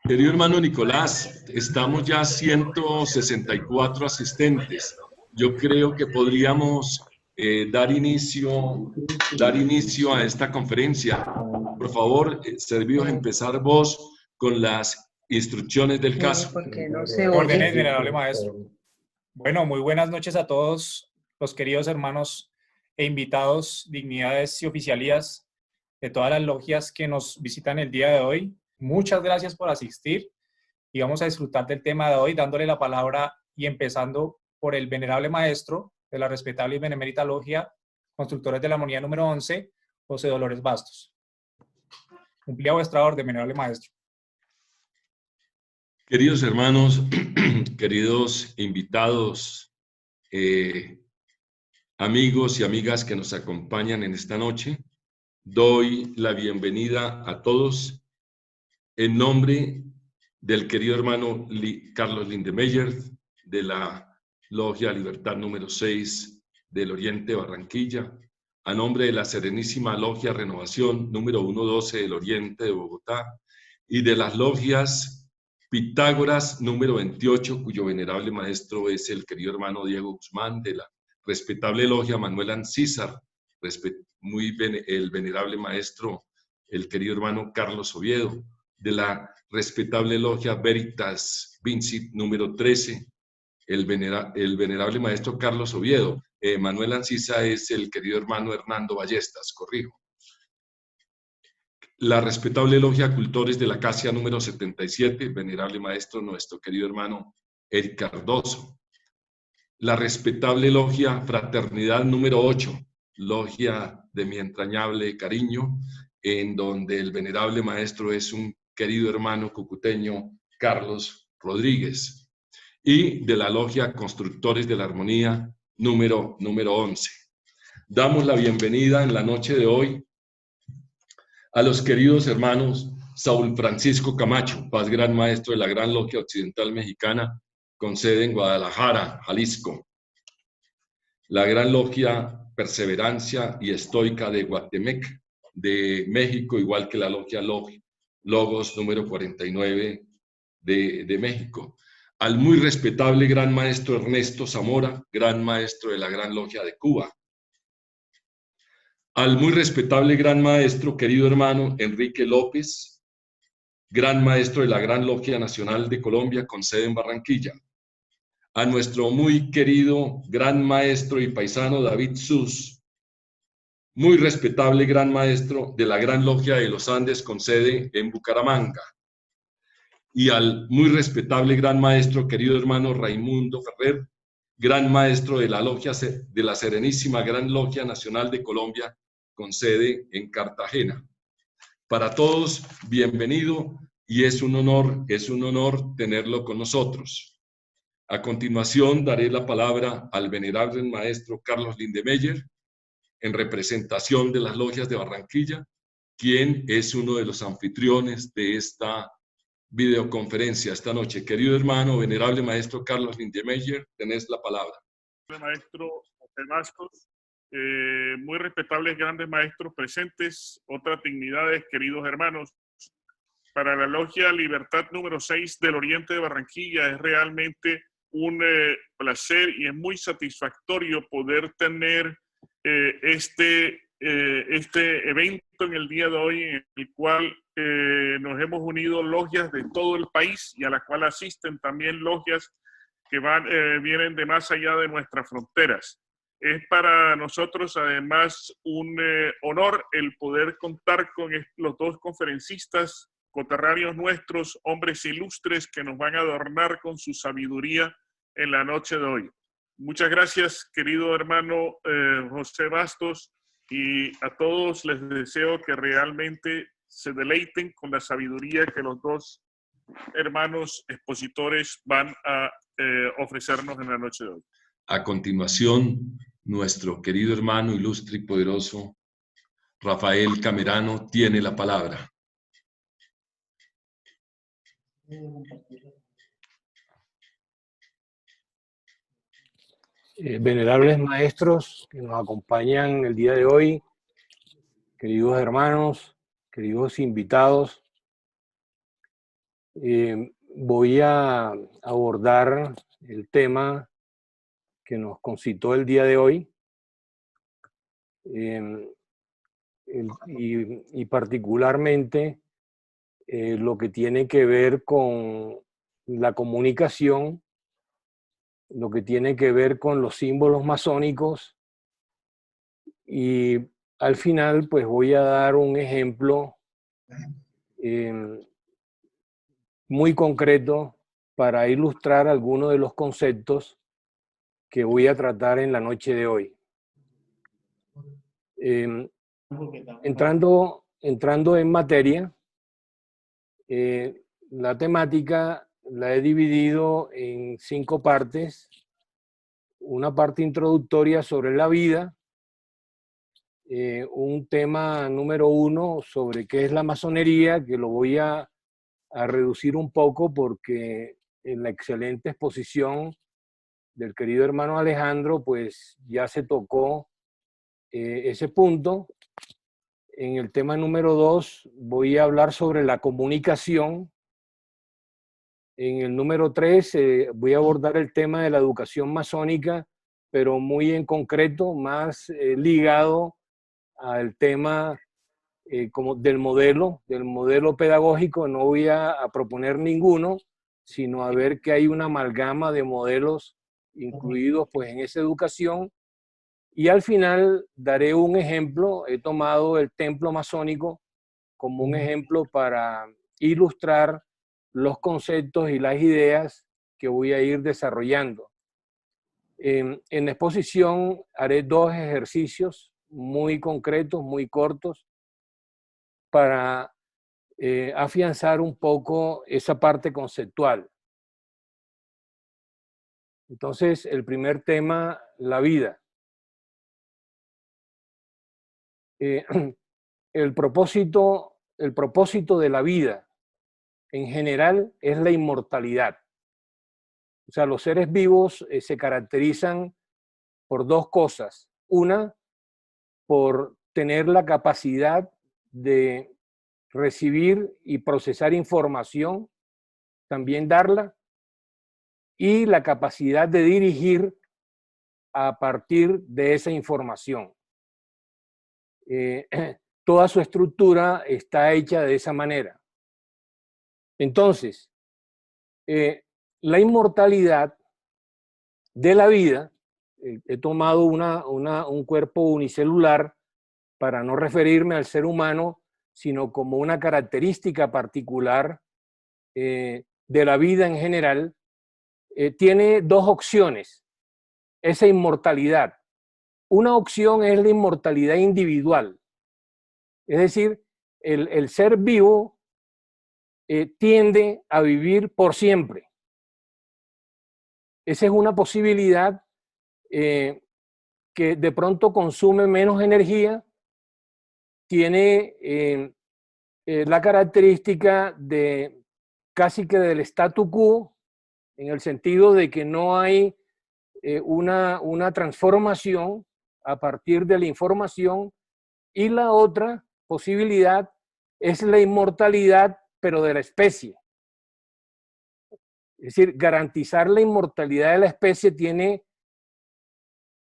Querido hermano Nicolás, estamos ya 164 asistentes. Yo creo que podríamos dar inicio a esta conferencia. Por favor, servidos, empezar vos con las instrucciones del caso. Porque no se Órdenes, oye. venerable maestro. Bueno, muy buenas noches a todos los queridos hermanos e invitados, dignidades y oficialías de todas las logias que nos visitan el día de hoy. Muchas gracias por asistir y vamos a disfrutar del tema de hoy dándole la palabra y empezando por el venerable maestro de la respetable y benemérita logia Constructores de la Armonía número 11, José Dolores Bastos. Cumplía vuestra orden, venerable maestro. Queridos hermanos, queridos invitados, amigos y amigas que nos acompañan en esta noche, doy la bienvenida a todos en nombre del querido hermano Carlos Lindemeyer, de la Logia Libertad número 6 del Oriente Barranquilla, a nombre de la Serenísima Logia Renovación número 112 del Oriente de Bogotá, y de las logias Pitágoras número 28, cuyo venerable maestro es el querido hermano Diego Guzmán, de la respetable logia Manuel Ancísar, el venerable maestro, el querido hermano Carlos Oviedo, de la respetable logia Veritas Vincit número 13, el venerable maestro Carlos Oviedo. Manuel Ancisa es el querido hermano Hernando Ballestas, corrijo. La respetable logia Cultores de la Acacia número 77, venerable maestro nuestro querido hermano Eric Cardoso. La respetable logia Fraternidad número 8, logia de mi entrañable cariño, en donde el venerable maestro es un querido hermano cucuteño, Carlos Rodríguez. Y de la logia Constructores de la Armonía número 11. Damos la bienvenida en la noche de hoy a los queridos hermanos Saúl Francisco Camacho, Paz Gran Maestro de la Gran Logia Occidental Mexicana, con sede en Guadalajara, Jalisco. La Gran Logia Perseverancia y Estoica de Guatemec, de México, igual que la Logia Logos número 49 de México. Al muy respetable Gran Maestro Ernesto Zamora, Gran Maestro de la Gran Logia de Cuba. Al muy respetable Gran Maestro, querido hermano Enrique López, Gran Maestro de la Gran Logia Nacional de Colombia, con sede en Barranquilla. A nuestro muy querido Gran Maestro y paisano David Sus, muy respetable Gran Maestro de la Gran Logia de los Andes, con sede en Bucaramanga. Y al muy respetable Gran Maestro, querido hermano Raimundo Ferrer, Gran Maestro de la Logia de la Serenísima Gran Logia Nacional de Colombia, con sede en Cartagena. Para todos, bienvenido, y es un honor tenerlo con nosotros. A continuación, daré la palabra al venerable maestro Carlos Lindemeyer, en representación de las logias de Barranquilla, quien es uno de los anfitriones de esta videoconferencia esta noche. Querido hermano, venerable maestro Carlos Lindemeyer, tenés la palabra. Maestro José Bastos, muy respetables grandes maestros presentes, otras dignidades, queridos hermanos. Para la Logia Libertad número 6 del Oriente de Barranquilla es realmente un placer y es muy satisfactorio poder tener este evento en el día de hoy, en el cual nos hemos unido logias de todo el país y a la cual asisten también logias que vienen de más allá de nuestras fronteras. Es para nosotros además un honor el poder contar con los dos conferencistas coterráneos nuestros, hombres ilustres que nos van a adornar con su sabiduría en la noche de hoy. Muchas gracias, querido hermano José Bastos, y a todos les deseo que realmente se deleiten con la sabiduría que los dos hermanos expositores van a ofrecernos en la noche de hoy. A continuación, nuestro querido hermano ilustre y poderoso Rafael Camerano tiene la palabra. Venerables maestros que nos acompañan el día de hoy, queridos hermanos, queridos invitados, Voy a abordar el tema que nos concitó el día de hoy, y particularmente lo que tiene que ver con la comunicación, lo que tiene que ver con los símbolos masónicos, y al final pues voy a dar un ejemplo muy concreto para ilustrar algunos de los conceptos que voy a tratar en la noche de hoy. Entrando en materia, la temática la he dividido en 5 partes. Una parte introductoria sobre la vida, un tema número 1 sobre qué es la masonería, que lo voy a reducir un poco porque en la excelente exposición del querido hermano Alejandro, pues ya se tocó ese punto. En el tema número 2 voy a hablar sobre la comunicación. En el número 3 voy a abordar el tema de la educación masónica, pero muy en concreto, más ligado al tema como del modelo pedagógico. No voy a proponer ninguno, sino a ver que hay una amalgama de modelos incluidos pues en esa educación. Y al final daré un ejemplo. He tomado el templo masónico como un ejemplo para ilustrar los conceptos y las ideas que voy a ir desarrollando. En la exposición haré 2 ejercicios muy concretos, muy cortos, para afianzar un poco esa parte conceptual. Entonces, el primer tema, la vida. El propósito de la vida en general es la inmortalidad. O sea, los seres vivos se caracterizan por 2 cosas. Una, por tener la capacidad de recibir y procesar información, también darla, y la capacidad de dirigir a partir de esa información. Toda su estructura está hecha de esa manera. Entonces, la inmortalidad de la vida, he tomado un cuerpo unicelular para no referirme al ser humano, sino como una característica particular de la vida en general, tiene 2 opciones, esa inmortalidad. Una opción es la inmortalidad individual, es decir, el ser vivo tiende a vivir por siempre. Esa es una posibilidad que de pronto consume menos energía, tiene la característica de casi que del statu quo, en el sentido de que no hay una transformación a partir de la información, y la otra posibilidad es la inmortalidad, pero de la especie. Es decir, garantizar la inmortalidad de la especie tiene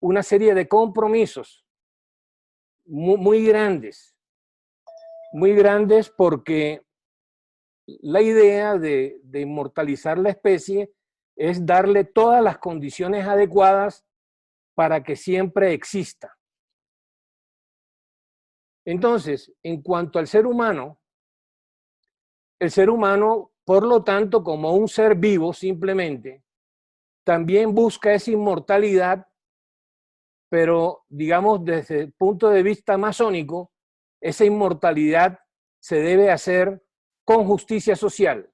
una serie de compromisos muy grandes porque la idea de inmortalizar la especie es darle todas las condiciones adecuadas para que siempre exista. Entonces, en cuanto al ser humano, el ser humano, por lo tanto, como un ser vivo simplemente, también busca esa inmortalidad, pero digamos desde el punto de vista masónico, esa inmortalidad se debe hacer con justicia social,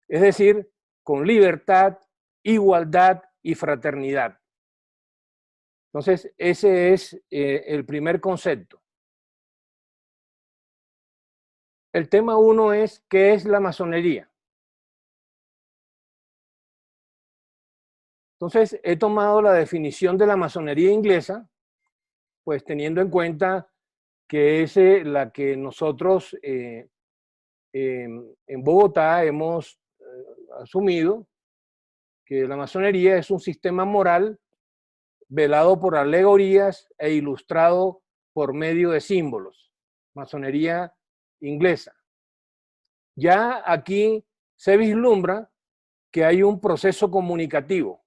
es decir, con libertad, igualdad y fraternidad. Entonces, ese es el primer concepto. El tema 1 es, ¿qué es la masonería? Entonces, he tomado la definición de la masonería inglesa, pues teniendo en cuenta que es la que nosotros en Bogotá hemos asumido que la masonería es un sistema moral velado por alegorías e ilustrado por medio de símbolos. Masonería inglesa. Ya aquí se vislumbra que hay un proceso comunicativo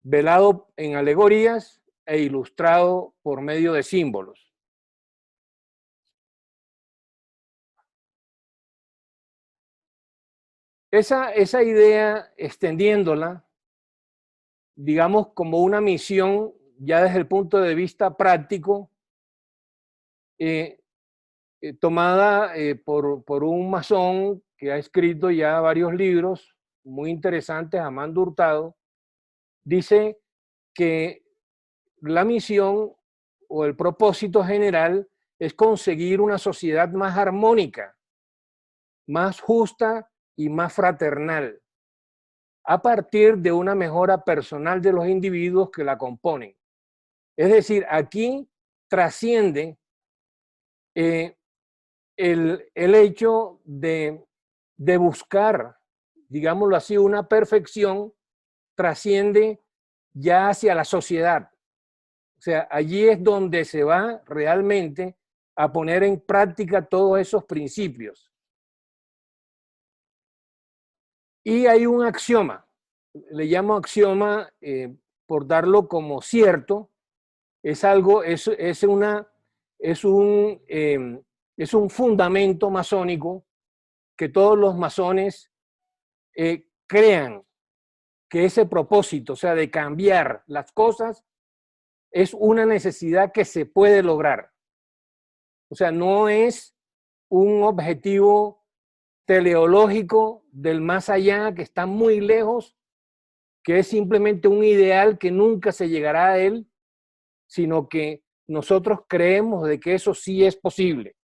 velado en alegorías e ilustrado por medio de símbolos. Esa idea, extendiéndola, digamos, como una misión ya desde el punto de vista práctico, tomada por un masón que ha escrito ya varios libros muy interesantes, Amando Hurtado, dice que la misión o el propósito general es conseguir una sociedad más armónica, más justa y más fraternal, a partir de una mejora personal de los individuos que la componen. Es decir, aquí trasciende el hecho de buscar, digámoslo así, una perfección, trasciende ya hacia la sociedad. O sea, allí es donde se va realmente a poner en práctica todos esos principios. Y hay un axioma, le llamo axioma por darlo como cierto, es algo, es un fundamento masónico que todos los masones crean que ese propósito, o sea, de cambiar las cosas, es una necesidad que se puede lograr. O sea, no es un objetivo teleológico del más allá que está muy lejos, que es simplemente un ideal que nunca se llegará a él, sino que nosotros creemos de que eso sí es posible.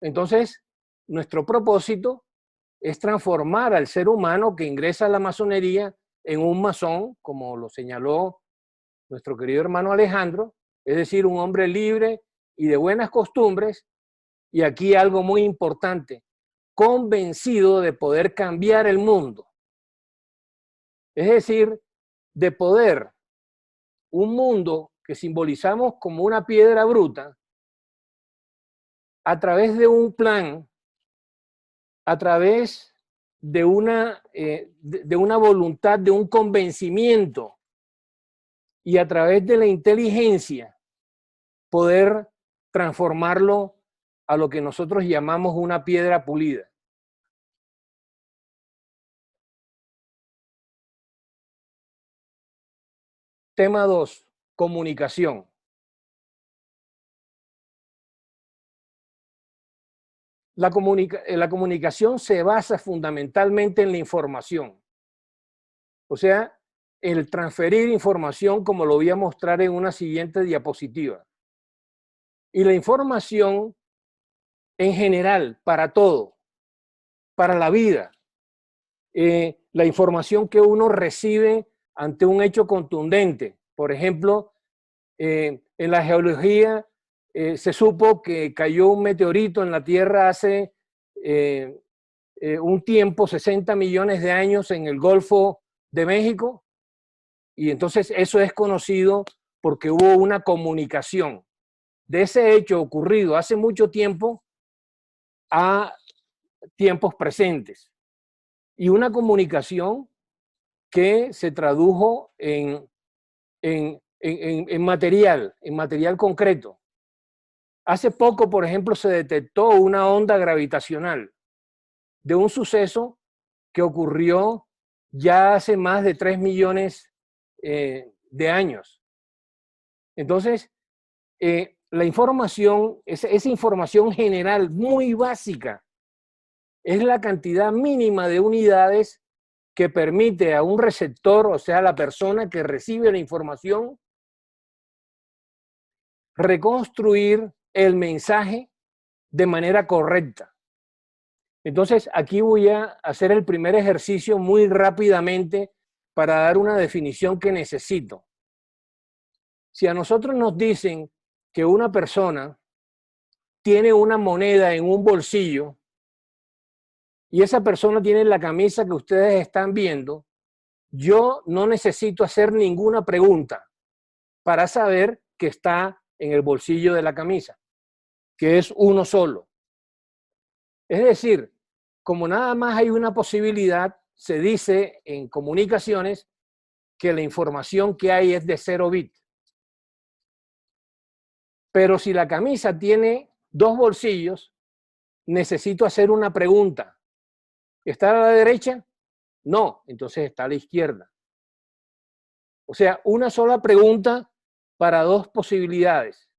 Entonces, nuestro propósito es transformar al ser humano que ingresa a la masonería en un masón, como lo señaló nuestro querido hermano Alejandro, es decir, un hombre libre y de buenas costumbres, y aquí algo muy importante, convencido de poder cambiar el mundo. Es decir, de poder, un mundo que simbolizamos como una piedra bruta, a través de un plan, a través de una voluntad, de un convencimiento, y a través de la inteligencia, poder transformarlo a lo que nosotros llamamos una piedra pulida. Tema 2, comunicación. La comunicación se basa fundamentalmente en la información. O sea, el transferir información, como lo voy a mostrar en una siguiente diapositiva. Y la información en general, para todo, para la vida. La información que uno recibe ante un hecho contundente. Por ejemplo, en la geología se supo que cayó un meteorito en la Tierra hace un tiempo, 60 millones de años, en el Golfo de México, y entonces eso es conocido porque hubo una comunicación de ese hecho ocurrido hace mucho tiempo a tiempos presentes, y una comunicación que se tradujo en material concreto. Hace poco, por ejemplo, se detectó una onda gravitacional de un suceso que ocurrió ya hace más de 3 millones de años. Entonces, la información, esa información general muy básica, es la cantidad mínima de unidades que permite a un receptor, o sea, la persona que recibe la información, reconstruir el mensaje de manera correcta. Entonces, aquí voy a hacer el primer ejercicio muy rápidamente para dar una definición que necesito. Si a nosotros nos dicen que una persona tiene una moneda en un bolsillo y esa persona tiene la camisa que ustedes están viendo, yo no necesito hacer ninguna pregunta para saber que está en el bolsillo de la camisa, que es uno solo. Es decir, como nada más hay una posibilidad, se dice en comunicaciones que la información que hay es de 0 bit. Pero si la camisa tiene 2 bolsillos, necesito hacer una pregunta. ¿Está a la derecha? No, entonces está a la izquierda. O sea, una sola pregunta para 2 posibilidades.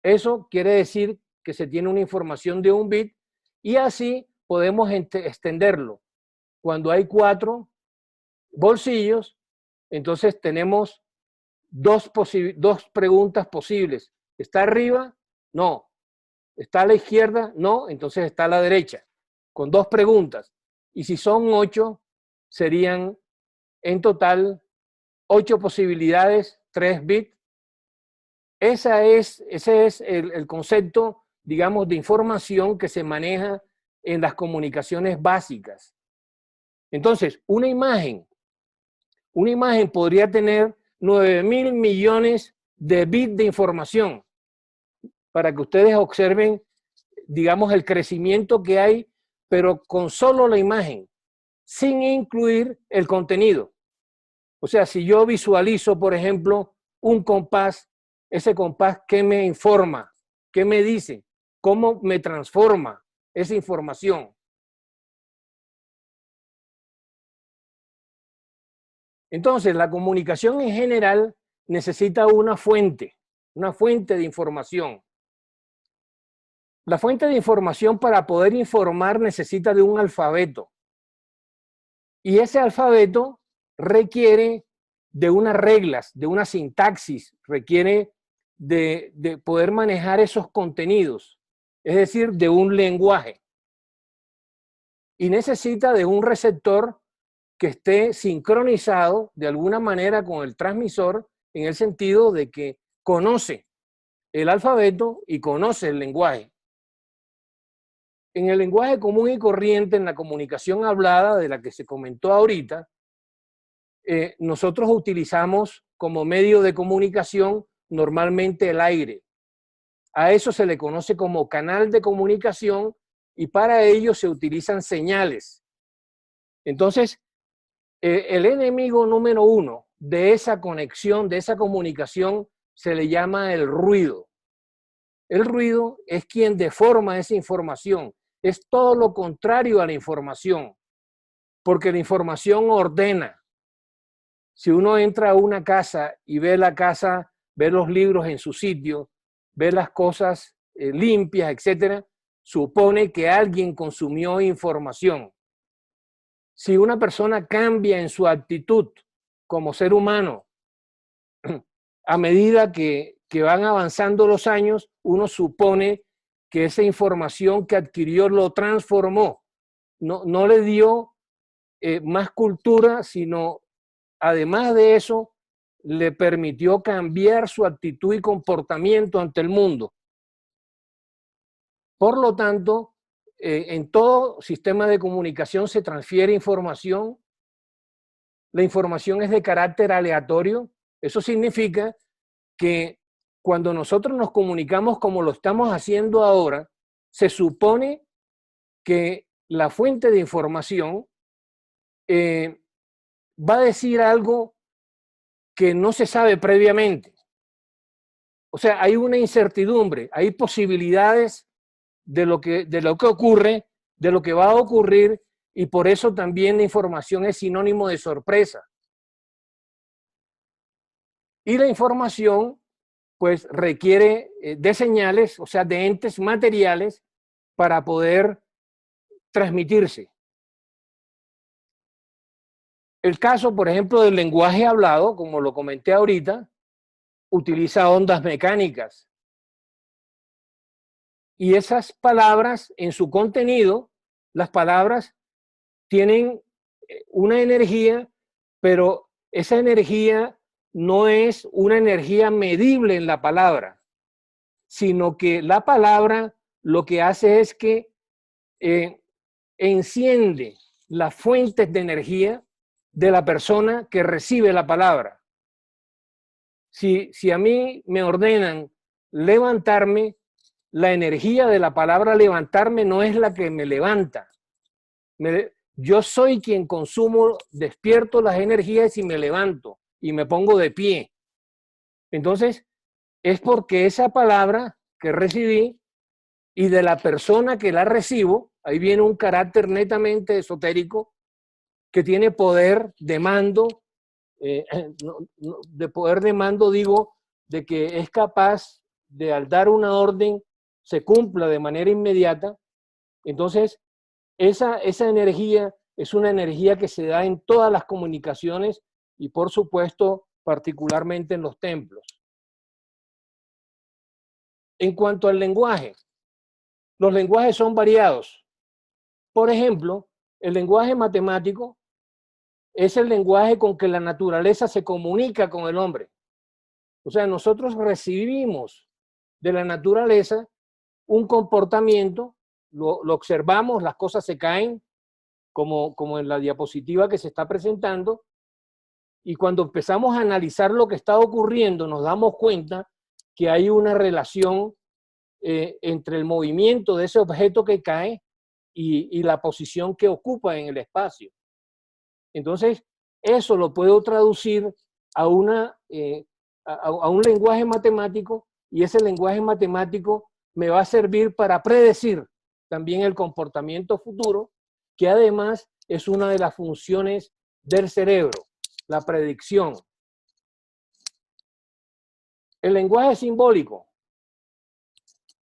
Eso quiere decir que se tiene una información de 1 bit y así podemos extenderlo. Cuando hay 4 bolsillos, entonces tenemos 2 preguntas posibles. ¿Está arriba? No. ¿Está a la izquierda? No, entonces está a la derecha, con 2 preguntas. Y si son 8, serían en total 8 posibilidades, 3 bits. Ese es el concepto, digamos, de información que se maneja en las comunicaciones básicas. Entonces, una imagen podría tener 9.000 millones de bits de información para que ustedes observen, digamos, el crecimiento que hay, pero con solo la imagen, sin incluir el contenido. O sea, si yo visualizo, por ejemplo, un compás, ese compás, ¿qué me informa? ¿Qué me dice? ¿Cómo me transforma esa información? Entonces, la comunicación en general necesita una fuente de información. La fuente de información para poder informar necesita de un alfabeto. Y ese alfabeto requiere de unas reglas, de una sintaxis, requiere de poder manejar esos contenidos, es decir, de un lenguaje. Y necesita de un receptor que esté sincronizado de alguna manera con el transmisor, en el sentido de que conoce el alfabeto y conoce el lenguaje. En el lenguaje común y corriente, en la comunicación hablada, de la que se comentó ahorita, nosotros utilizamos como medio de comunicación normalmente el aire. A eso se le conoce como canal de comunicación y para ello se utilizan señales. Entonces, el enemigo número 1 de esa conexión, de esa comunicación, se le llama el ruido. El ruido es quien deforma esa información. Es todo lo contrario a la información, porque la información ordena. Si uno entra a una casa y ve la casa, ve los libros en su sitio, ve las cosas limpias, etcétera, supone que alguien consumió información. Si una persona cambia en su actitud como ser humano, a medida que van avanzando los años, uno supone que esa información que adquirió lo transformó. No le dio más cultura, sino además de eso, le permitió cambiar su actitud y comportamiento ante el mundo. Por lo tanto, en todo sistema de comunicación se transfiere información. La información es de carácter aleatorio. Eso significa que cuando nosotros nos comunicamos como lo estamos haciendo ahora, se supone que la fuente de información va a decir algo que no se sabe previamente. O sea, hay una incertidumbre, hay posibilidades de lo que ocurre, de lo que va a ocurrir, y por eso también la información es sinónimo de sorpresa. Y la información, pues, requiere de señales, o sea, de entes materiales para poder transmitirse. El caso, por ejemplo, del lenguaje hablado, como lo comenté ahorita, utiliza ondas mecánicas. Y esas palabras, en su contenido, las palabras tienen una energía, pero esa energía no es una energía medible en la palabra. sino que la palabra lo que hace es que enciende las fuentes de energía de la persona que recibe la palabra. Si a mí me ordenan levantarme, la energía de la palabra levantarme no es la que me levanta. Yo soy quien consumo, despierto las energías y me levanto y me pongo de pie. Entonces, es porque esa palabra que recibí y de la persona que la recibo, ahí viene un carácter netamente esotérico que tiene poder de mando, de poder de mando digo, de que es capaz de al dar una orden se cumpla de manera inmediata. Entonces, esa energía es una energía que se da en todas las comunicaciones y por supuesto particularmente en los templos. En cuanto al lenguaje, los lenguajes son variados. Por ejemplo, el lenguaje matemático es el lenguaje con que la naturaleza se comunica con el hombre. O sea, nosotros recibimos de la naturaleza un comportamiento, lo observamos, las cosas se caen, como en la diapositiva que se está presentando, y cuando empezamos a analizar lo que está ocurriendo, nos damos cuenta que hay una relación entre el movimiento de ese objeto que cae y la posición que ocupa en el espacio. Entonces, eso lo puedo traducir a un lenguaje matemático, y ese lenguaje matemático me va a servir para predecir también el comportamiento futuro, que además es una de las funciones del cerebro, la predicción. El lenguaje simbólico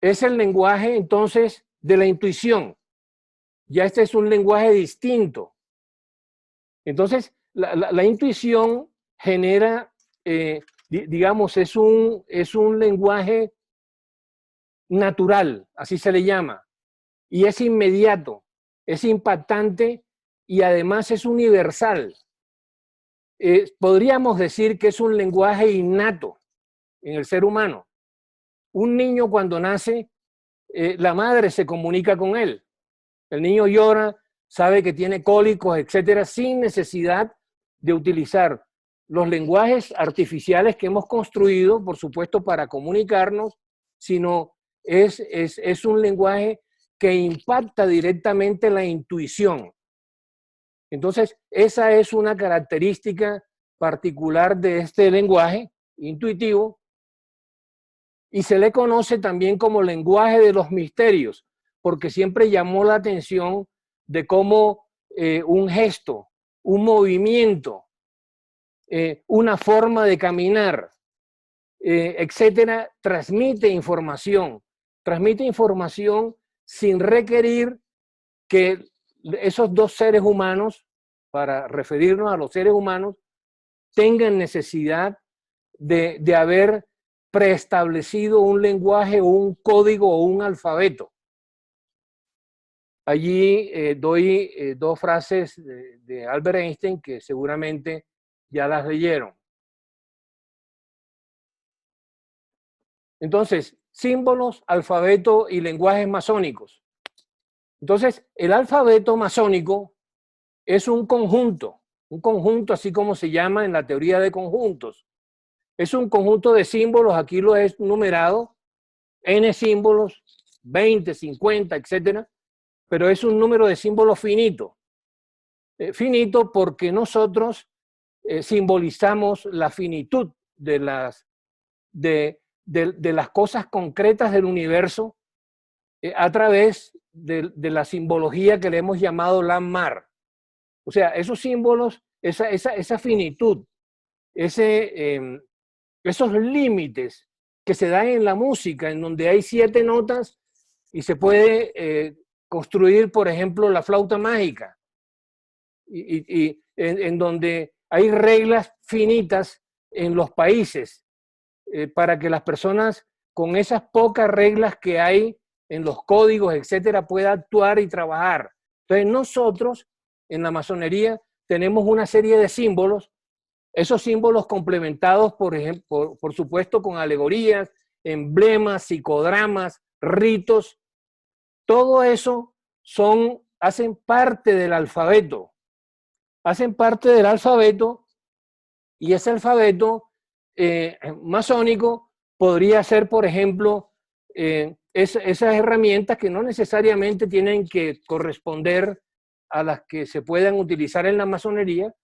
es el lenguaje entonces de la intuición. Ya este es un lenguaje distinto. Entonces, la intuición genera, digamos, es un lenguaje natural, así se le llama, y es inmediato, es impactante y además es universal. Podríamos decir que es un lenguaje innato en el ser humano. Un niño cuando nace, la madre se comunica con él. El niño llora, sabe que tiene cólicos, etcétera, sin necesidad de utilizar los lenguajes artificiales que hemos construido, por supuesto, para comunicarnos, sino es un lenguaje que impacta directamente la intuición. Entonces, esa es una característica particular de este lenguaje intuitivo, y se le conoce también como lenguaje de los misterios, porque siempre llamó la atención de cómo un gesto, un movimiento, una forma de caminar, etcétera, transmite información sin requerir que esos dos seres humanos, para referirnos a los seres humanos, tengan necesidad de haber preestablecido un lenguaje o un código o un alfabeto. Allí doy dos frases de Albert Einstein que seguramente ya las leyeron. Entonces, símbolos, alfabeto y lenguajes masónicos. Entonces, el alfabeto masónico es un conjunto así como se llama en la teoría de conjuntos. Es un conjunto de símbolos, aquí lo he numerado, N símbolos, 20, 50, etcétera, pero es un número de símbolos finito. Finito porque nosotros simbolizamos la finitud de las cosas concretas del universo a través de la simbología que le hemos llamado Landmark. O sea, esos símbolos, esa finitud, esos límites que se dan en la música, en donde hay 7 notas y se puede construir, por ejemplo, la flauta mágica, y en donde hay reglas finitas en los países para que las personas con esas pocas reglas que hay en los códigos, etcétera, puedan actuar y trabajar. Entonces nosotros en la masonería tenemos una serie de símbolos, esos símbolos complementados, por ejemplo, por supuesto, con alegorías emblemas, psicodramas, ritos, todo eso hacen parte del alfabeto. Hacen parte del alfabeto, y ese alfabeto masónico podría ser, por ejemplo, esas herramientas que no necesariamente tienen que corresponder a las que se puedan utilizar en la masonería,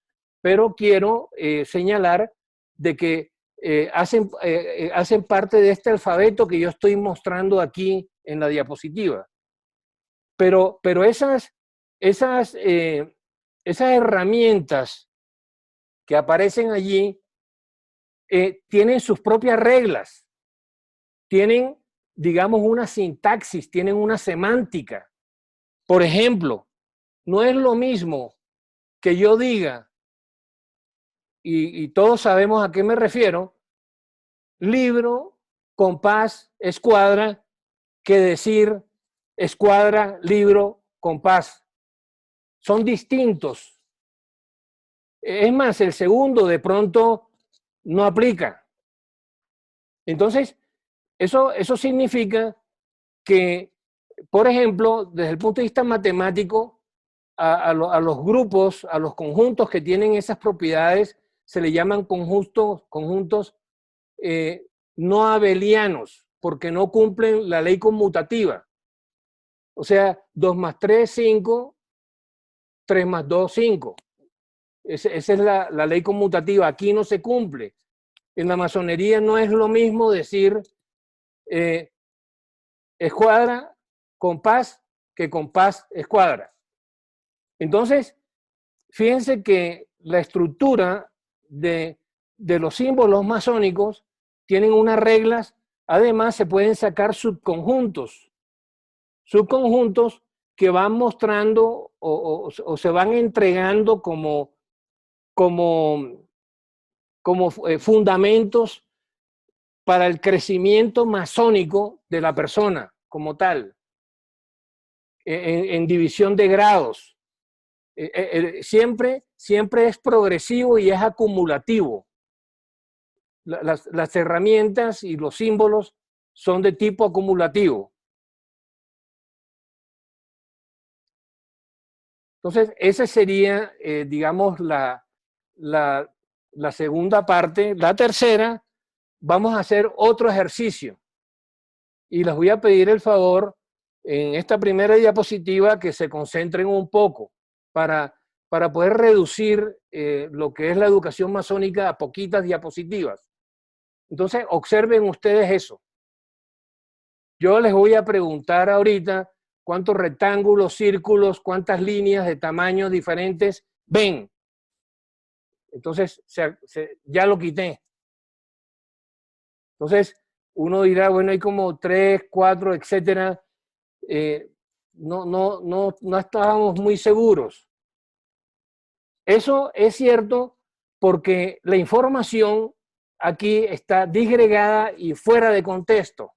pero quiero señalar de que hacen parte de este alfabeto que yo estoy mostrando aquí en la diapositiva. Pero esas herramientas que aparecen allí tienen sus propias reglas, tienen, digamos, una sintaxis, tienen una semántica. Por ejemplo, no es lo mismo que yo diga, y todos sabemos a qué me refiero, libro, compás, escuadra, que decir escuadra, libro, compás. Son distintos. Es más, el segundo de pronto no aplica. Entonces, eso significa que, por ejemplo, desde el punto de vista matemático, a los grupos, a los conjuntos que tienen esas propiedades, se le llaman conjuntos no abelianos, porque no cumplen la ley conmutativa. O sea, 2 más 3, 5, 3 más 2, 5. Esa es la ley conmutativa. Aquí no se cumple. En la masonería no es lo mismo decir escuadra, compás, que compás, escuadra. Entonces, fíjense que la estructura de los símbolos masónicos tienen unas reglas. Además, se pueden sacar subconjuntos que van mostrando o se van entregando como fundamentos para el crecimiento masónico de la persona como tal, en división de grados. Siempre es progresivo y es acumulativo. Las herramientas y los símbolos son de tipo acumulativo. Entonces, esa sería, digamos, la segunda parte. La tercera, vamos a hacer otro ejercicio. Y les voy a pedir el favor, en esta primera diapositiva, que se concentren un poco para poder reducir lo que es la educación masónica a poquitas diapositivas. Entonces, observen ustedes eso. Yo les voy a preguntar ahorita cuántos rectángulos, círculos, cuántas líneas de tamaños diferentes ven. Entonces, ya lo quité. Entonces, uno dirá, bueno, hay como 3, 4, etcétera. No estábamos muy seguros. Eso es cierto porque la información aquí está disgregada y fuera de contexto,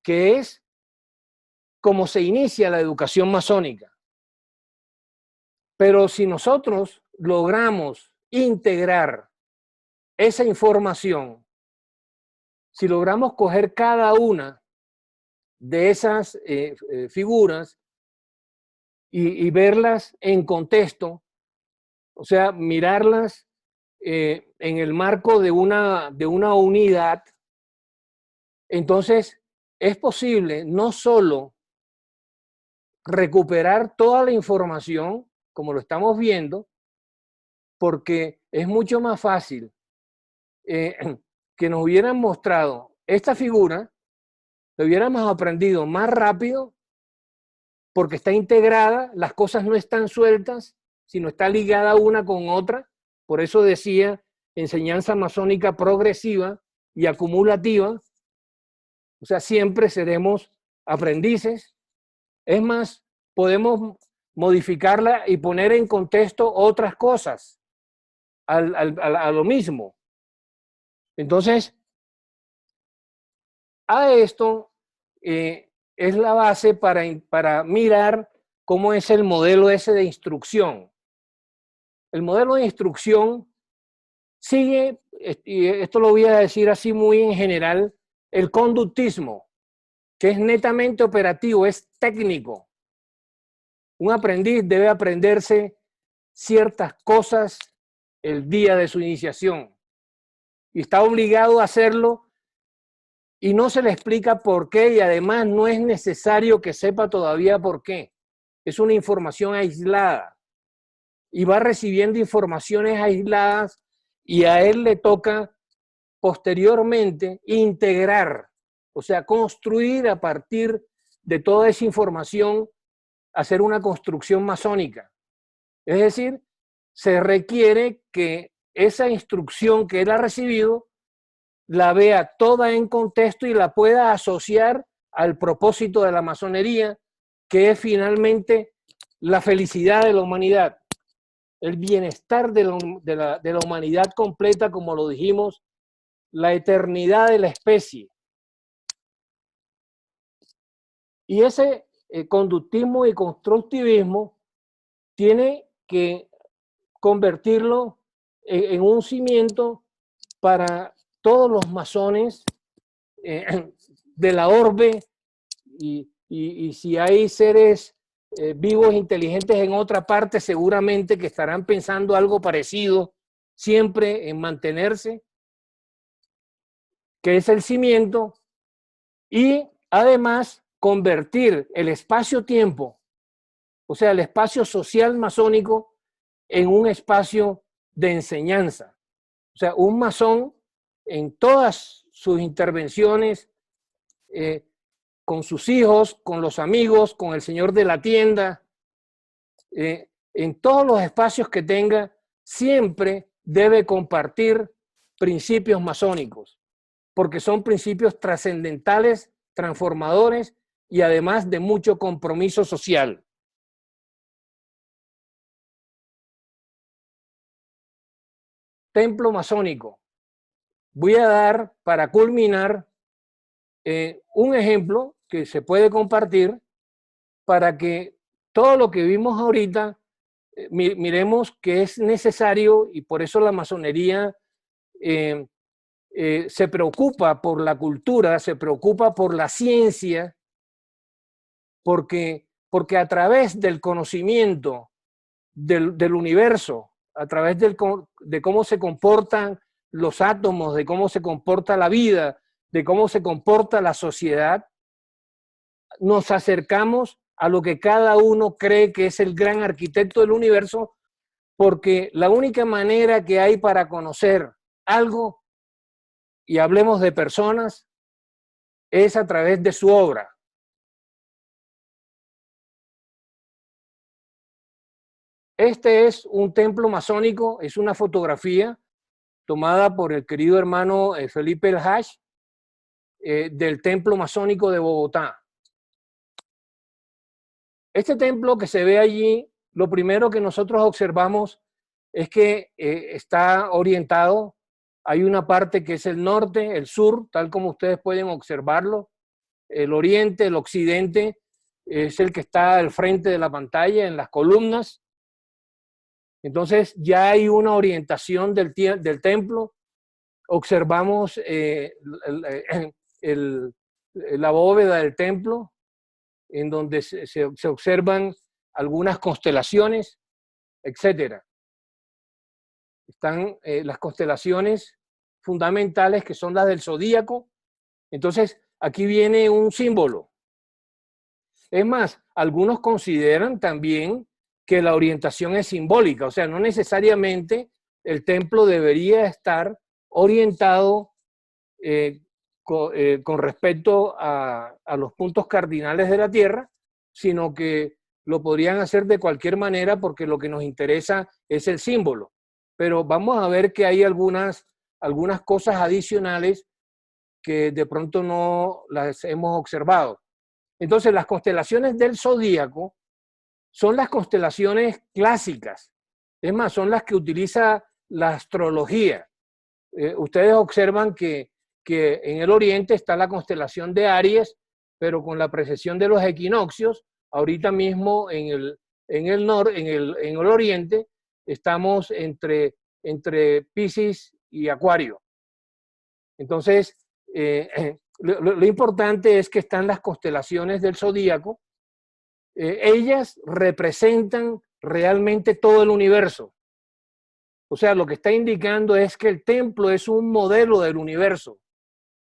que es como se inicia la educación masónica. Pero si nosotros logramos integrar esa información, si logramos coger cada una de esas figuras y verlas en contexto, o sea, mirarlas en el marco de una unidad, entonces es posible no solo recuperar toda la información, como lo estamos viendo, porque es mucho más fácil que nos hubieran mostrado esta figura, lo hubiéramos aprendido más rápido, porque está integrada, las cosas no están sueltas, sino está ligada una con otra. Por eso decía enseñanza masónica progresiva y acumulativa. O sea, siempre seremos aprendices. Es más, podemos modificarla y poner en contexto otras cosas a lo mismo. Entonces, a esto es la base para mirar cómo es el modelo ese de instrucción. El modelo de instrucción sigue, y esto lo voy a decir así muy en general, el conductismo, que es netamente operativo, es técnico. Un aprendiz debe aprenderse ciertas cosas el día de su iniciación y está obligado a hacerlo y no se le explica por qué y además no es necesario que sepa todavía por qué. Es una información aislada y va recibiendo informaciones aisladas y a él le toca posteriormente integrar, o sea, construir a partir de toda esa información, hacer una construcción masónica. Es decir, se requiere que esa instrucción que él ha recibido la vea toda en contexto y la pueda asociar al propósito de la masonería, que es finalmente la felicidad de la humanidad, el bienestar de la humanidad completa, como lo dijimos, la eternidad de la especie. Y ese conductismo y constructivismo tiene que convertirlo en un cimiento para todos los masones de la orbe y si hay seres vivos inteligentes en otra parte, seguramente que estarán pensando algo parecido, siempre en mantenerse, que es el cimiento, y además convertir el espacio-tiempo, o sea, el espacio social masónico, en un espacio de enseñanza. O sea, un masón en todas sus intervenciones, con sus hijos, con los amigos, con el señor de la tienda, en todos los espacios que tenga, siempre debe compartir principios masónicos, porque son principios trascendentales, transformadores y además de mucho compromiso social. Templo masónico. Voy a dar, para culminar, un ejemplo que se puede compartir para que todo lo que vimos ahorita, miremos que es necesario y por eso la masonería se preocupa por la cultura, se preocupa por la ciencia, porque a través del conocimiento del universo, a través de cómo se comportan los átomos, de cómo se comporta la vida, de cómo se comporta la sociedad, nos acercamos a lo que cada uno cree que es el gran arquitecto del universo, porque la única manera que hay para conocer algo, y hablemos de personas, es a través de su obra. Este es un templo masónico, es una fotografía tomada por el querido hermano Felipe El Haj, del templo masónico de Bogotá. Este templo que se ve allí, lo primero que nosotros observamos es que está orientado, hay una parte que es el norte, el sur, tal como ustedes pueden observarlo, el oriente, el occidente, es el que está al frente de la pantalla, en las columnas. Entonces ya hay una orientación del templo. Observamos la bóveda del templo, en donde se observan algunas constelaciones, etc. Están las constelaciones fundamentales, que son las del zodíaco. Entonces, aquí viene un símbolo. Es más, algunos consideran también que la orientación es simbólica, o sea, no necesariamente el templo debería estar orientado con respecto a los puntos cardinales de la Tierra, sino que lo podrían hacer de cualquier manera porque lo que nos interesa es el símbolo. Pero vamos a ver que hay algunas cosas adicionales que de pronto no las hemos observado. Entonces, las constelaciones del zodíaco son las constelaciones clásicas. Es más, son las que utiliza la astrología. Ustedes observan que en el oriente está la constelación de Aries, pero con la precesión de los equinoccios, ahorita mismo en el oriente, estamos entre Piscis y Acuario. Entonces, lo importante es que están las constelaciones del zodíaco. Ellas representan realmente todo el universo. O sea, lo que está indicando es que el templo es un modelo del universo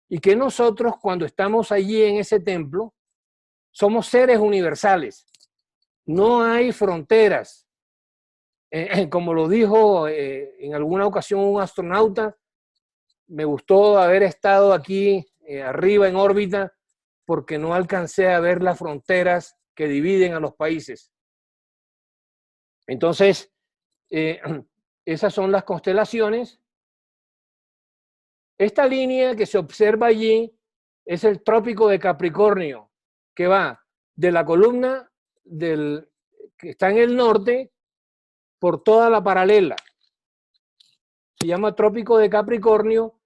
y que nosotros, cuando estamos allí en ese templo, somos seres universales. No hay fronteras. Como lo dijo en alguna ocasión un astronauta, me gustó haber estado aquí arriba en órbita porque no alcancé a ver las fronteras que dividen a los países. Entonces, esas son las constelaciones. Esta línea que se observa allí es el Trópico de Capricornio, que va de la columna que está en el norte por toda la paralela. Se llama Trópico de Capricornio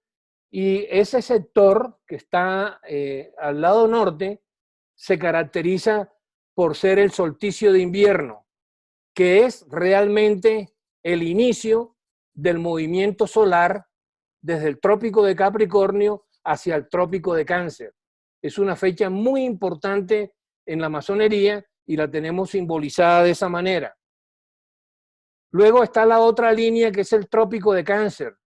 y ese sector que está al lado norte se caracteriza por ser el solsticio de invierno, que es realmente el inicio del movimiento solar desde el Trópico de Capricornio hacia el Trópico de Cáncer. Es una fecha muy importante en la masonería y la tenemos simbolizada de esa manera. Luego está la otra línea que es el Trópico de Cáncer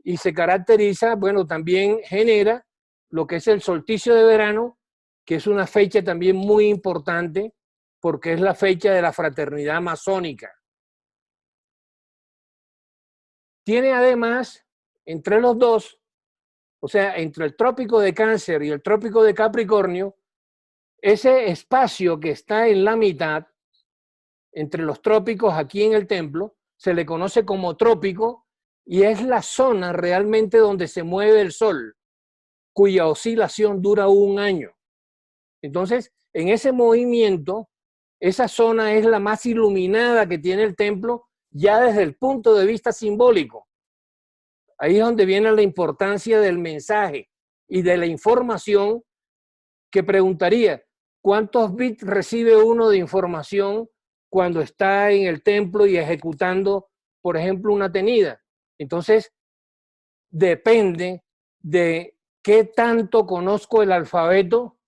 y se caracteriza, bueno, también genera lo que es el solsticio de verano, que es una fecha también muy importante porque es la fecha de la fraternidad masónica. Tiene además, entre los dos, o sea, entre el Trópico de Cáncer y el Trópico de Capricornio, ese espacio que está en la mitad, entre los trópicos aquí en el templo, se le conoce como trópico y es la zona realmente donde se mueve el sol, cuya oscilación dura 1 año. Entonces, en ese movimiento, esa zona es la más iluminada que tiene el templo ya desde el punto de vista simbólico. Ahí es donde viene la importancia del mensaje y de la información, que preguntaría, ¿cuántos bits recibe uno de información cuando está en el templo y ejecutando, por ejemplo, una tenida? Entonces, depende de qué tanto conozco el alfabeto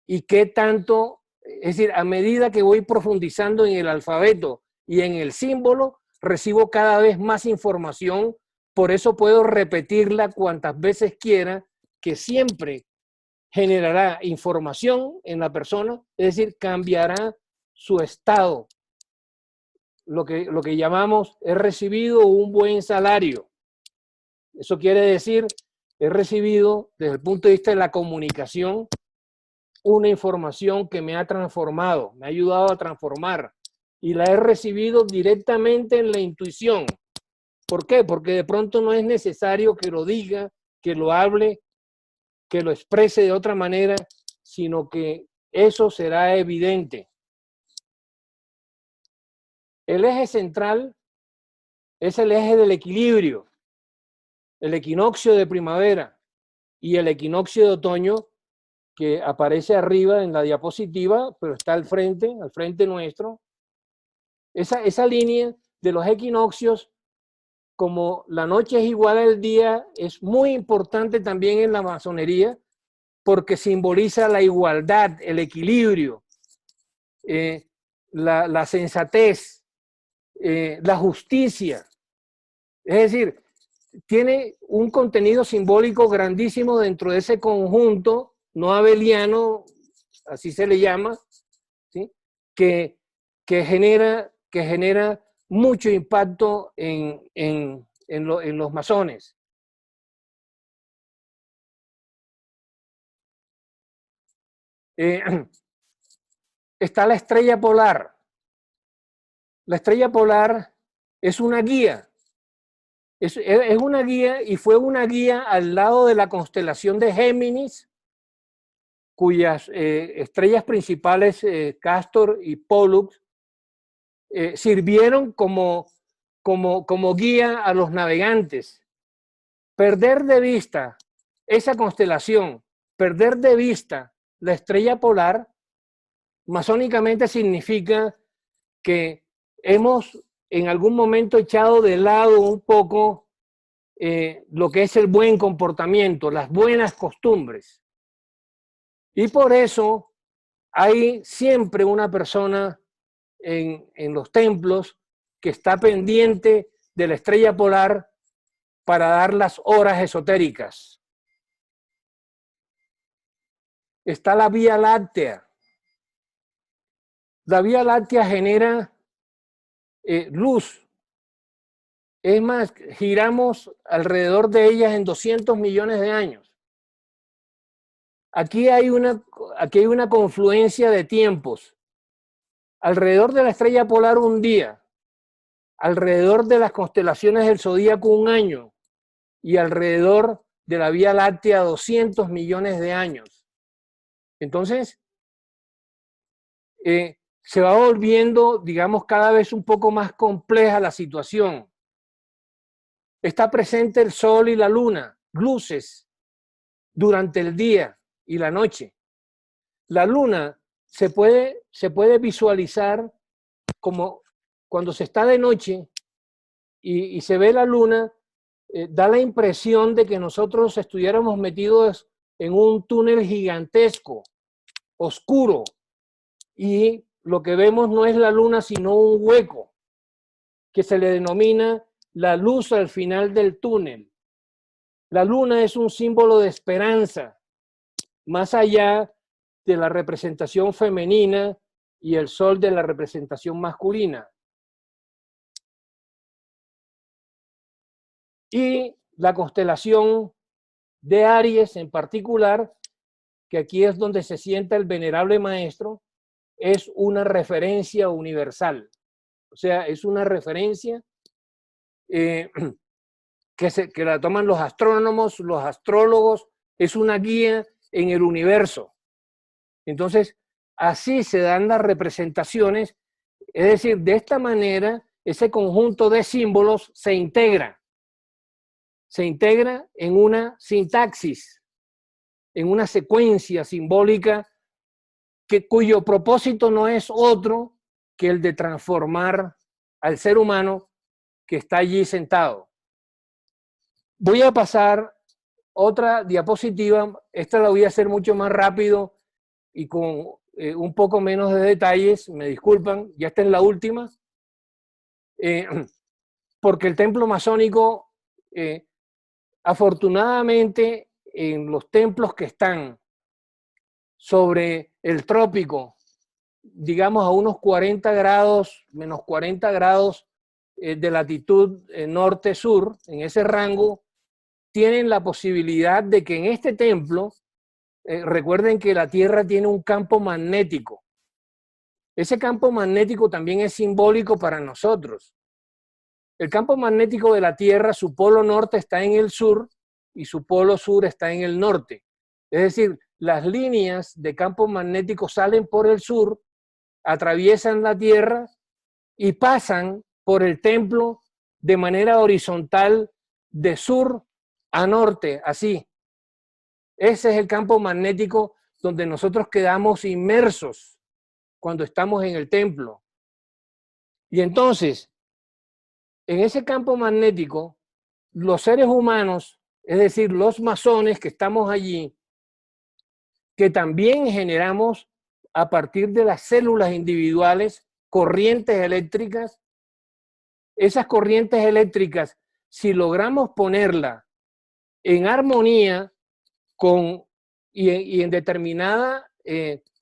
y qué tanto, es decir, a medida que voy profundizando en el alfabeto y en el símbolo, recibo cada vez más información. Por eso puedo repetirla cuantas veces quiera, que siempre generará información en la persona, es decir, cambiará su estado. Lo que llamamos, he recibido un buen salario. Eso quiere decir, he recibido desde el punto de vista de la comunicación una información que me ha transformado, me ha ayudado a transformar y la he recibido directamente en la intuición. ¿Por qué? Porque de pronto no es necesario que lo diga, que lo hable, que lo exprese de otra manera, sino que eso será evidente. El eje central es el eje del equilibrio, el equinoccio de primavera y el equinoccio de otoño, que aparece arriba en la diapositiva, pero está al frente nuestro. Esa línea de los equinoccios, como la noche es igual al día, es muy importante también en la masonería porque simboliza la igualdad, el equilibrio, la sensatez, la justicia. Es decir, tiene un contenido simbólico grandísimo dentro de ese conjunto no abeliano, así se le llama, ¿sí? que genera mucho impacto en los masones. Está la estrella polar. La estrella polar es una guía. Es una guía y fue una guía al lado de la constelación de Géminis, cuyas estrellas principales, Castor y Pollux, sirvieron como guía a los navegantes. Perder de vista esa constelación, perder de vista la estrella polar, masónicamente significa que hemos en algún momento echado de lado un poco lo que es el buen comportamiento, las buenas costumbres. Y por eso hay siempre una persona en los templos que está pendiente de la estrella polar para dar las horas esotéricas. Está la Vía Láctea. La Vía Láctea genera luz. Es más, giramos alrededor de ellas en 200 millones de años. Aquí hay una confluencia de tiempos. Alrededor de la estrella polar un día, alrededor de las constelaciones del zodíaco un año y alrededor de la Vía Láctea 200 millones de años. Entonces, se va volviendo, digamos, cada vez un poco más compleja la situación. Está presente el sol y la luna, luces, durante el día y la noche. La luna se puede visualizar como cuando se está de noche y se ve la luna, da la impresión de que nosotros estuviéramos metidos en un túnel gigantesco, oscuro, y lo que vemos no es la luna, sino un hueco, que se le denomina la luz al final del túnel. La luna es un símbolo de esperanza, más allá de la representación femenina y el sol de la representación masculina. Y la constelación de Aries en particular, que aquí es donde se sienta el venerable maestro, es una referencia universal. O sea, es una referencia que la toman los astrónomos, los astrólogos, es una guía en el universo. Entonces, así se dan las representaciones, es decir, de esta manera, ese conjunto de símbolos se integra en una sintaxis, en una secuencia simbólica cuyo propósito no es otro que el de transformar al ser humano que está allí sentado. Voy a pasar otra diapositiva, esta la voy a hacer mucho más rápido y con un poco menos de detalles, me disculpan, ya esta es la última, porque el templo masónico, afortunadamente, en los templos que están sobre el trópico, digamos a unos 40 grados, menos 40 grados de latitud norte-sur, en ese rango, tienen la posibilidad de que en este templo, recuerden que la Tierra tiene un campo magnético. Ese campo magnético también es simbólico para nosotros. El campo magnético de la Tierra, su polo norte está en el sur y su polo sur está en el norte. Es decir, las líneas de campo magnético salen por el sur, atraviesan la Tierra y pasan por el templo de manera horizontal de sur a norte, así. Ese es el campo magnético donde nosotros quedamos inmersos cuando estamos en el templo. Y entonces, en ese campo magnético, los seres humanos, es decir, los masones que estamos allí, que también generamos a partir de las células individuales corrientes eléctricas, esas corrientes eléctricas, si logramos ponerla en armonía y en determinada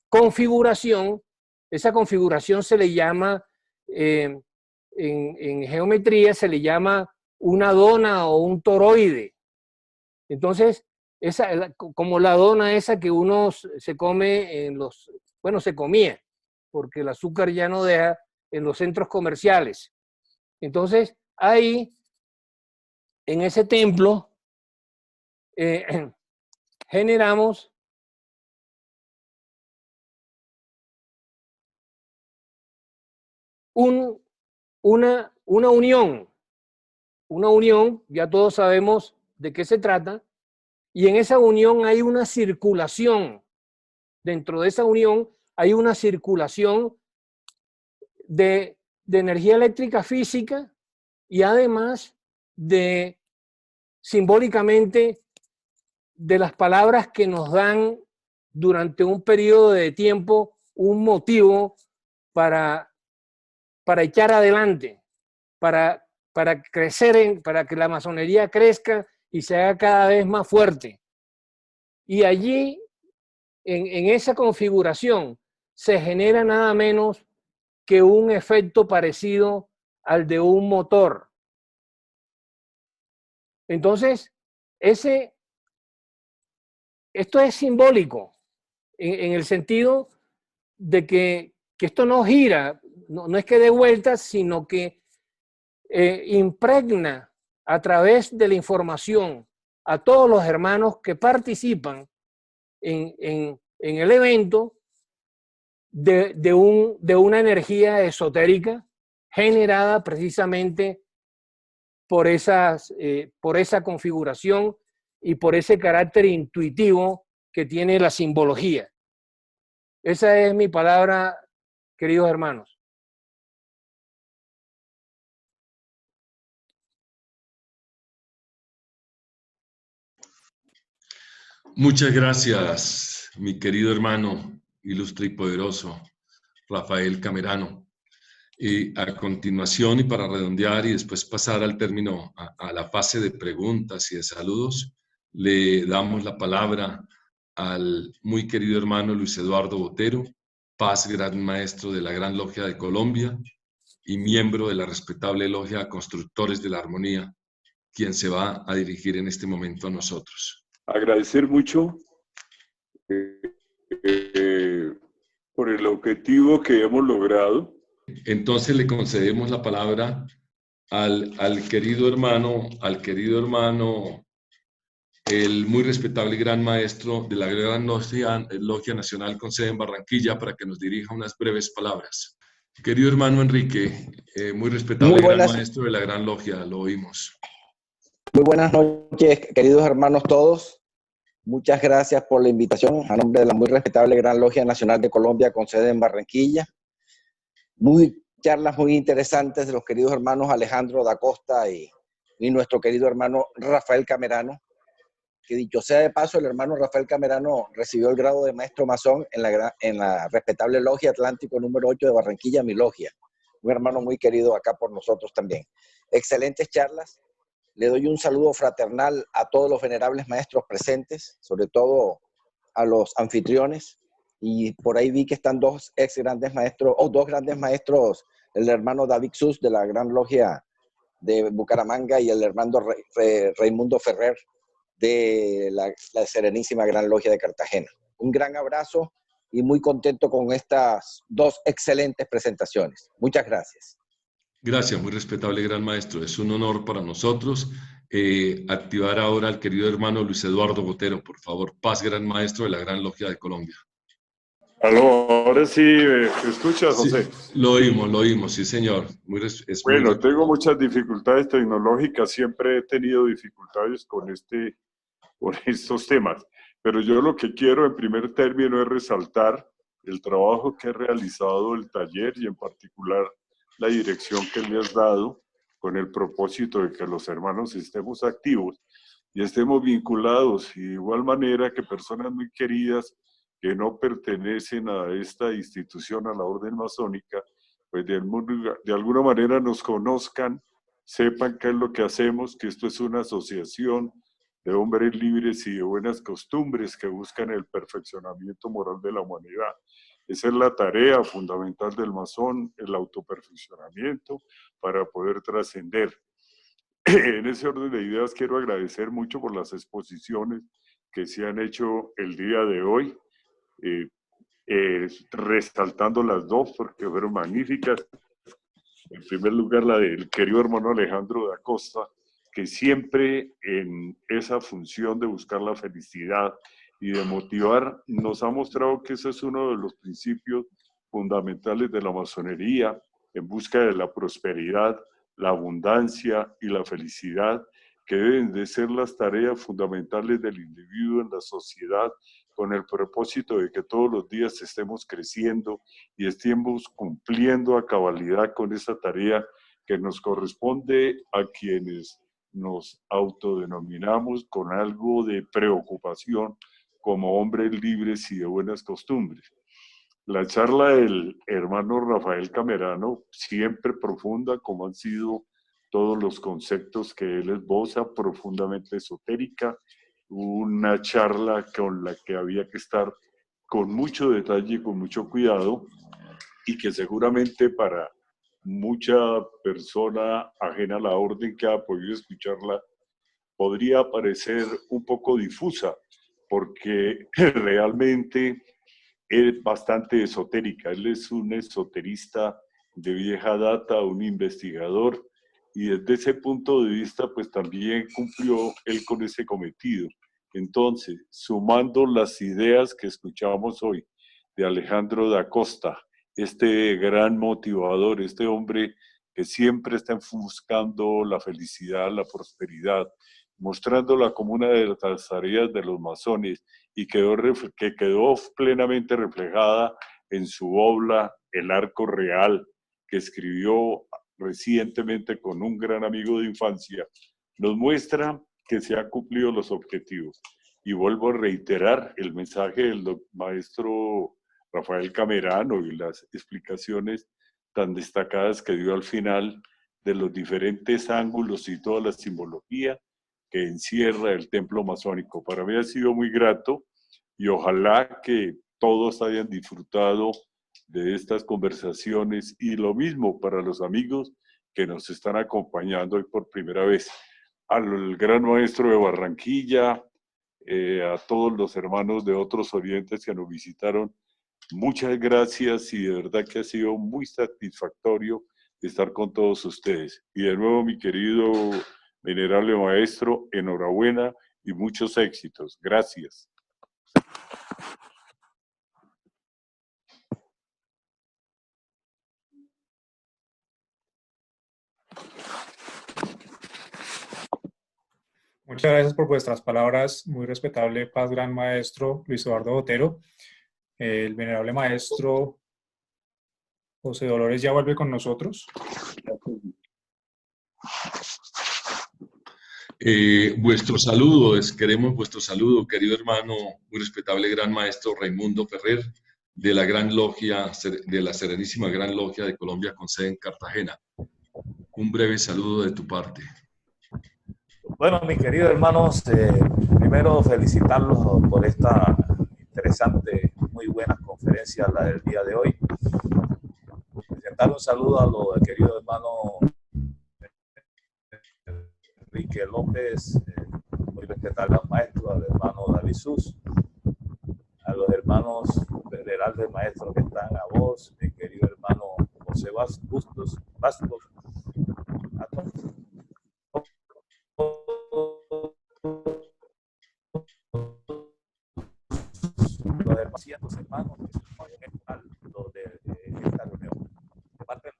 configuración, esa configuración se le llama, en geometría se le llama una dona o un toroide. Entonces, como la dona esa que uno se come se comía, porque el azúcar ya no deja en los centros comerciales. Entonces, ahí, en ese templo, generamos una unión, ya todos sabemos de qué se trata, y en esa unión hay una circulación. Dentro de esa unión hay una circulación de energía eléctrica física y además de simbólicamente de las palabras que nos dan durante un periodo de tiempo un motivo para echar adelante, para crecer, para que la masonería crezca y se haga cada vez más fuerte. Y allí, en esa configuración, se genera nada menos que un efecto parecido al de un motor. Entonces, esto es simbólico, en el sentido de que esto no gira, no es que dé vueltas, sino que impregna a través de la información a todos los hermanos que participan en el evento de una energía esotérica generada precisamente por esa configuración y por ese carácter intuitivo que tiene la simbología. Esa es mi palabra, queridos hermanos. Muchas gracias, mi querido hermano, ilustre y poderoso, Rafael Camerano. Y a continuación, y para redondear y después pasar al término, a la fase de preguntas y de saludos, le damos la palabra al muy querido hermano Luis Eduardo Botero, Paz Gran Maestro de la Gran Logia de Colombia y miembro de la respetable Logia Constructores de la Armonía, quien se va a dirigir en este momento a nosotros. Agradecer mucho por el objetivo que hemos logrado. Entonces le concedemos la palabra al querido hermano, el muy respetable gran maestro de la Gran Logia Nacional con sede en Barranquilla, para que nos dirija unas breves palabras. Querido hermano Enrique, muy respetable gran maestro de la Gran Logia, lo oímos. Muy buenas noches, queridos hermanos todos. Muchas gracias por la invitación a nombre de la muy respetable Gran Logia Nacional de Colombia con sede en Barranquilla. Charlas muy interesantes de los queridos hermanos Alejandro da Costa y nuestro querido hermano Rafael Camerano, que dicho sea de paso, el hermano Rafael Camerano recibió el grado de maestro masón en la respetable Logia Atlántico número 8 de Barranquilla, mi logia. Un hermano muy querido acá por nosotros también. Excelentes charlas. Le doy un saludo fraternal a todos los venerables maestros presentes, sobre todo a los anfitriones. Y por ahí vi que están dos grandes maestros, el hermano David Sus de la Gran Logia de Bucaramanga y el hermano Raimundo Ferrer de la Serenísima Gran Logia de Cartagena. Un gran abrazo y muy contento con estas dos excelentes presentaciones. Muchas gracias. Gracias, muy respetable gran maestro. Es un honor para nosotros activar ahora al querido hermano Luis Eduardo Botero, por favor. Paz, gran maestro de la Gran Logia de Colombia. Aló, ahora sí, ¿me escuchas, José? Sí, lo oímos, sí, señor. Bueno, tengo muchas dificultades tecnológicas, siempre he tenido dificultades con estos temas, pero yo lo que quiero en primer término es resaltar el trabajo que ha realizado el taller y en particular la dirección que me has dado con el propósito de que los hermanos estemos activos y estemos vinculados, y de igual manera que personas muy queridas que no pertenecen a esta institución, a la orden masónica, pues de alguna manera nos conozcan, sepan qué es lo que hacemos, que esto es una asociación de hombres libres y de buenas costumbres que buscan el perfeccionamiento moral de la humanidad. Esa es la tarea fundamental del masón, el autoperfeccionamiento para poder trascender. En ese orden de ideas quiero agradecer mucho por las exposiciones que se han hecho el día de hoy, resaltando las dos porque fueron magníficas. En primer lugar, la del querido hermano Alejandro da Costa, que siempre en esa función de buscar la felicidad y de motivar, nos ha mostrado que ese es uno de los principios fundamentales de la masonería, en busca de la prosperidad, la abundancia y la felicidad, que deben de ser las tareas fundamentales del individuo en la sociedad, con el propósito de que todos los días estemos creciendo y estemos cumpliendo a cabalidad con esa tarea que nos corresponde a quienes nos autodenominamos con algo de preocupación como hombres libres y de buenas costumbres. La charla del hermano Rafael Camerano, siempre profunda, como han sido todos los conceptos que él esboza, profundamente esotérica, una charla con la que había que estar con mucho detalle y con mucho cuidado, y que seguramente para mucha persona ajena a la orden que ha podido escucharla, podría parecer un poco difusa, porque realmente es bastante esotérica. Él es un esoterista de vieja data, un investigador, y desde ese punto de vista, pues también cumplió él con ese cometido. Entonces, sumando las ideas que escuchábamos hoy de Alejandro da Costa, este gran motivador, este hombre que siempre está buscando la felicidad, la prosperidad, mostrándola como una de las tareas de los masones, y que quedó plenamente reflejada en su obra El Arco Real, que escribió recientemente con un gran amigo de infancia, nos muestra que se han cumplido los objetivos. Y vuelvo a reiterar el mensaje del maestro Rafael Camerano y las explicaciones tan destacadas que dio al final de los diferentes ángulos y toda la simbología que encierra el templo masónico. Para mí ha sido muy grato, y ojalá que todos hayan disfrutado de estas conversaciones, y lo mismo para los amigos que nos están acompañando hoy por primera vez. Al gran maestro de Barranquilla, a todos los hermanos de otros orientes que nos visitaron, muchas gracias, y de verdad que ha sido muy satisfactorio estar con todos ustedes. Y de nuevo, mi querido venerable maestro, enhorabuena y muchos éxitos. Gracias. Muchas gracias por vuestras palabras, muy respetable Paz Gran Maestro Luis Eduardo Botero. El venerable maestro José Dolores ya vuelve con nosotros. Vuestro saludo, queremos vuestro saludo, querido hermano, muy respetable gran maestro Raimundo Ferrer, de la Gran Logia, de la Serenísima Gran Logia de Colombia con sede en Cartagena. Un breve saludo de tu parte. Bueno, mis queridos hermanos, primero felicitarlos por esta interesante, muy buena conferencia, la del día de hoy. Presentar un saludo a los queridos hermanos Enrique López, muy respetable al maestro, al hermano David Sus, a los hermanos venerales maestros que están a vos, mi querido hermano José Bastos, a todos los hermanos de esta reunión. De parte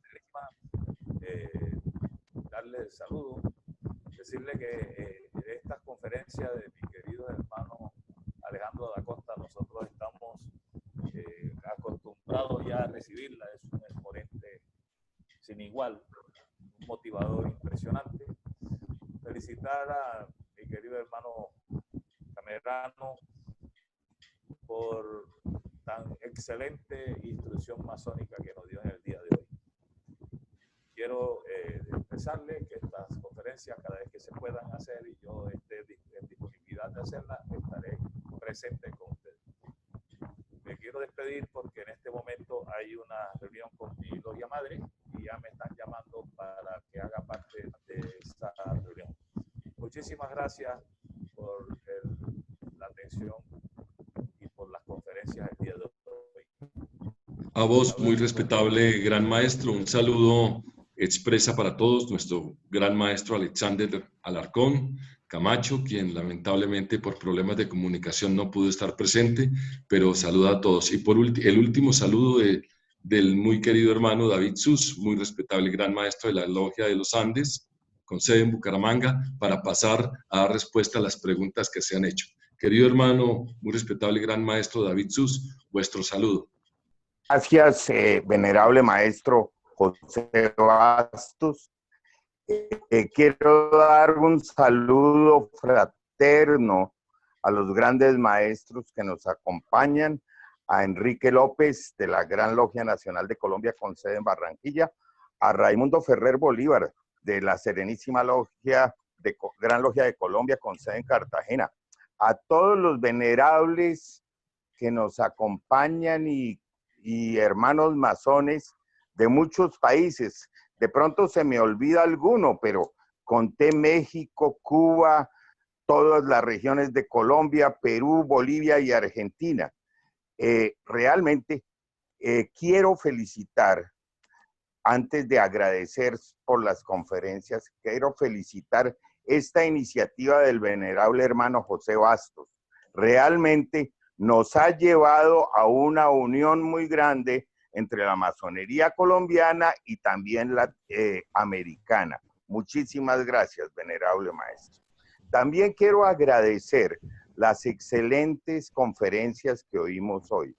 de darle el saludo, decirle que estas conferencias de mi querido hermano Alejandro da Costa, nosotros estamos acostumbrados ya a recibirla. Es un exponente sin igual, un motivador impresionante. Felicitar a mi querido hermano Camerano por tan excelente instrucción masónica que nos dio en el día de hoy. Quiero expresarle que estas conferencias, cada vez que se puedan hacer y yo esté en disponibilidad de hacerlas, estaré presente con ustedes. Me quiero despedir porque en este momento hay una reunión con mi logia madre y ya me están llamando para que haga parte de esta reunión. Muchísimas gracias por la atención y por las conferencias el día de hoy. A vos, muy respetable gran maestro, un saludo expresa para todos nuestro gran maestro Alexander Alarcón Camacho, quien lamentablemente por problemas de comunicación no pudo estar presente, pero saluda a todos. Y por el último saludo del muy querido hermano David Sus, muy respetable gran maestro de la Logia de los Andes, con sede en Bucaramanga, para pasar a dar respuesta a las preguntas que se han hecho. Querido hermano, muy respetable gran maestro David Sus, vuestro saludo. Gracias, venerable maestro José Bastos. Quiero dar un saludo fraterno a los grandes maestros que nos acompañan, a Enrique López de la Gran Logia Nacional de Colombia con sede en Barranquilla, a Raimundo Ferrer Bolívar de la Serenísima Logia de Gran Logia de Colombia con sede en Cartagena, a todos los venerables que nos acompañan y hermanos masones de muchos países. De pronto se me olvida alguno, pero conté México, Cuba, todas las regiones de Colombia, Perú, Bolivia y Argentina. Realmente quiero felicitar, antes de agradecer por las conferencias, quiero felicitar esta iniciativa del venerable hermano José Bastos. Realmente nos ha llevado a una unión muy grande entre la masonería colombiana y también la americana. Muchísimas gracias, venerable maestro. También quiero agradecer las excelentes conferencias que oímos hoy.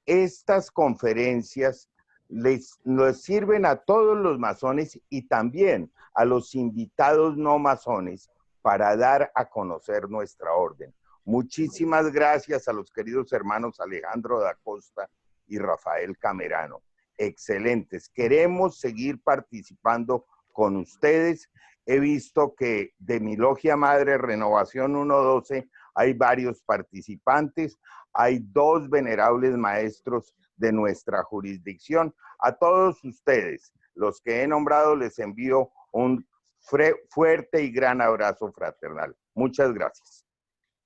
Estas conferencias nos sirven a todos los masones y también a los invitados no masones para dar a conocer nuestra orden. Muchísimas gracias a los queridos hermanos Alejandro da Costa y Rafael Camerano. Excelentes. Queremos seguir participando con ustedes. He visto que de mi logia madre Renovación 112 hay varios participantes. Hay 2 venerables maestros de nuestra jurisdicción. A todos ustedes, los que he nombrado, les envío un fuerte y gran abrazo fraternal. Muchas gracias.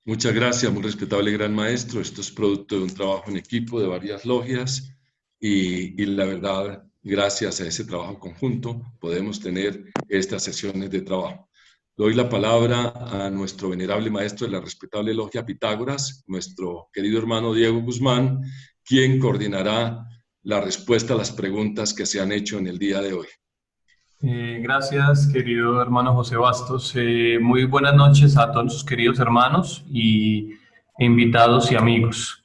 Muchas gracias, muy respetable gran maestro. Esto es producto de un trabajo en equipo de varias logias y la verdad, gracias a ese trabajo conjunto, podemos tener estas sesiones de trabajo. Doy la palabra a nuestro venerable maestro de la respetable logia Pitágoras, nuestro querido hermano Diego Guzmán, quien coordinará la respuesta a las preguntas que se han hecho en el día de hoy. Gracias, querido hermano José Bastos. Muy buenas noches a todos sus queridos hermanos y invitados y amigos.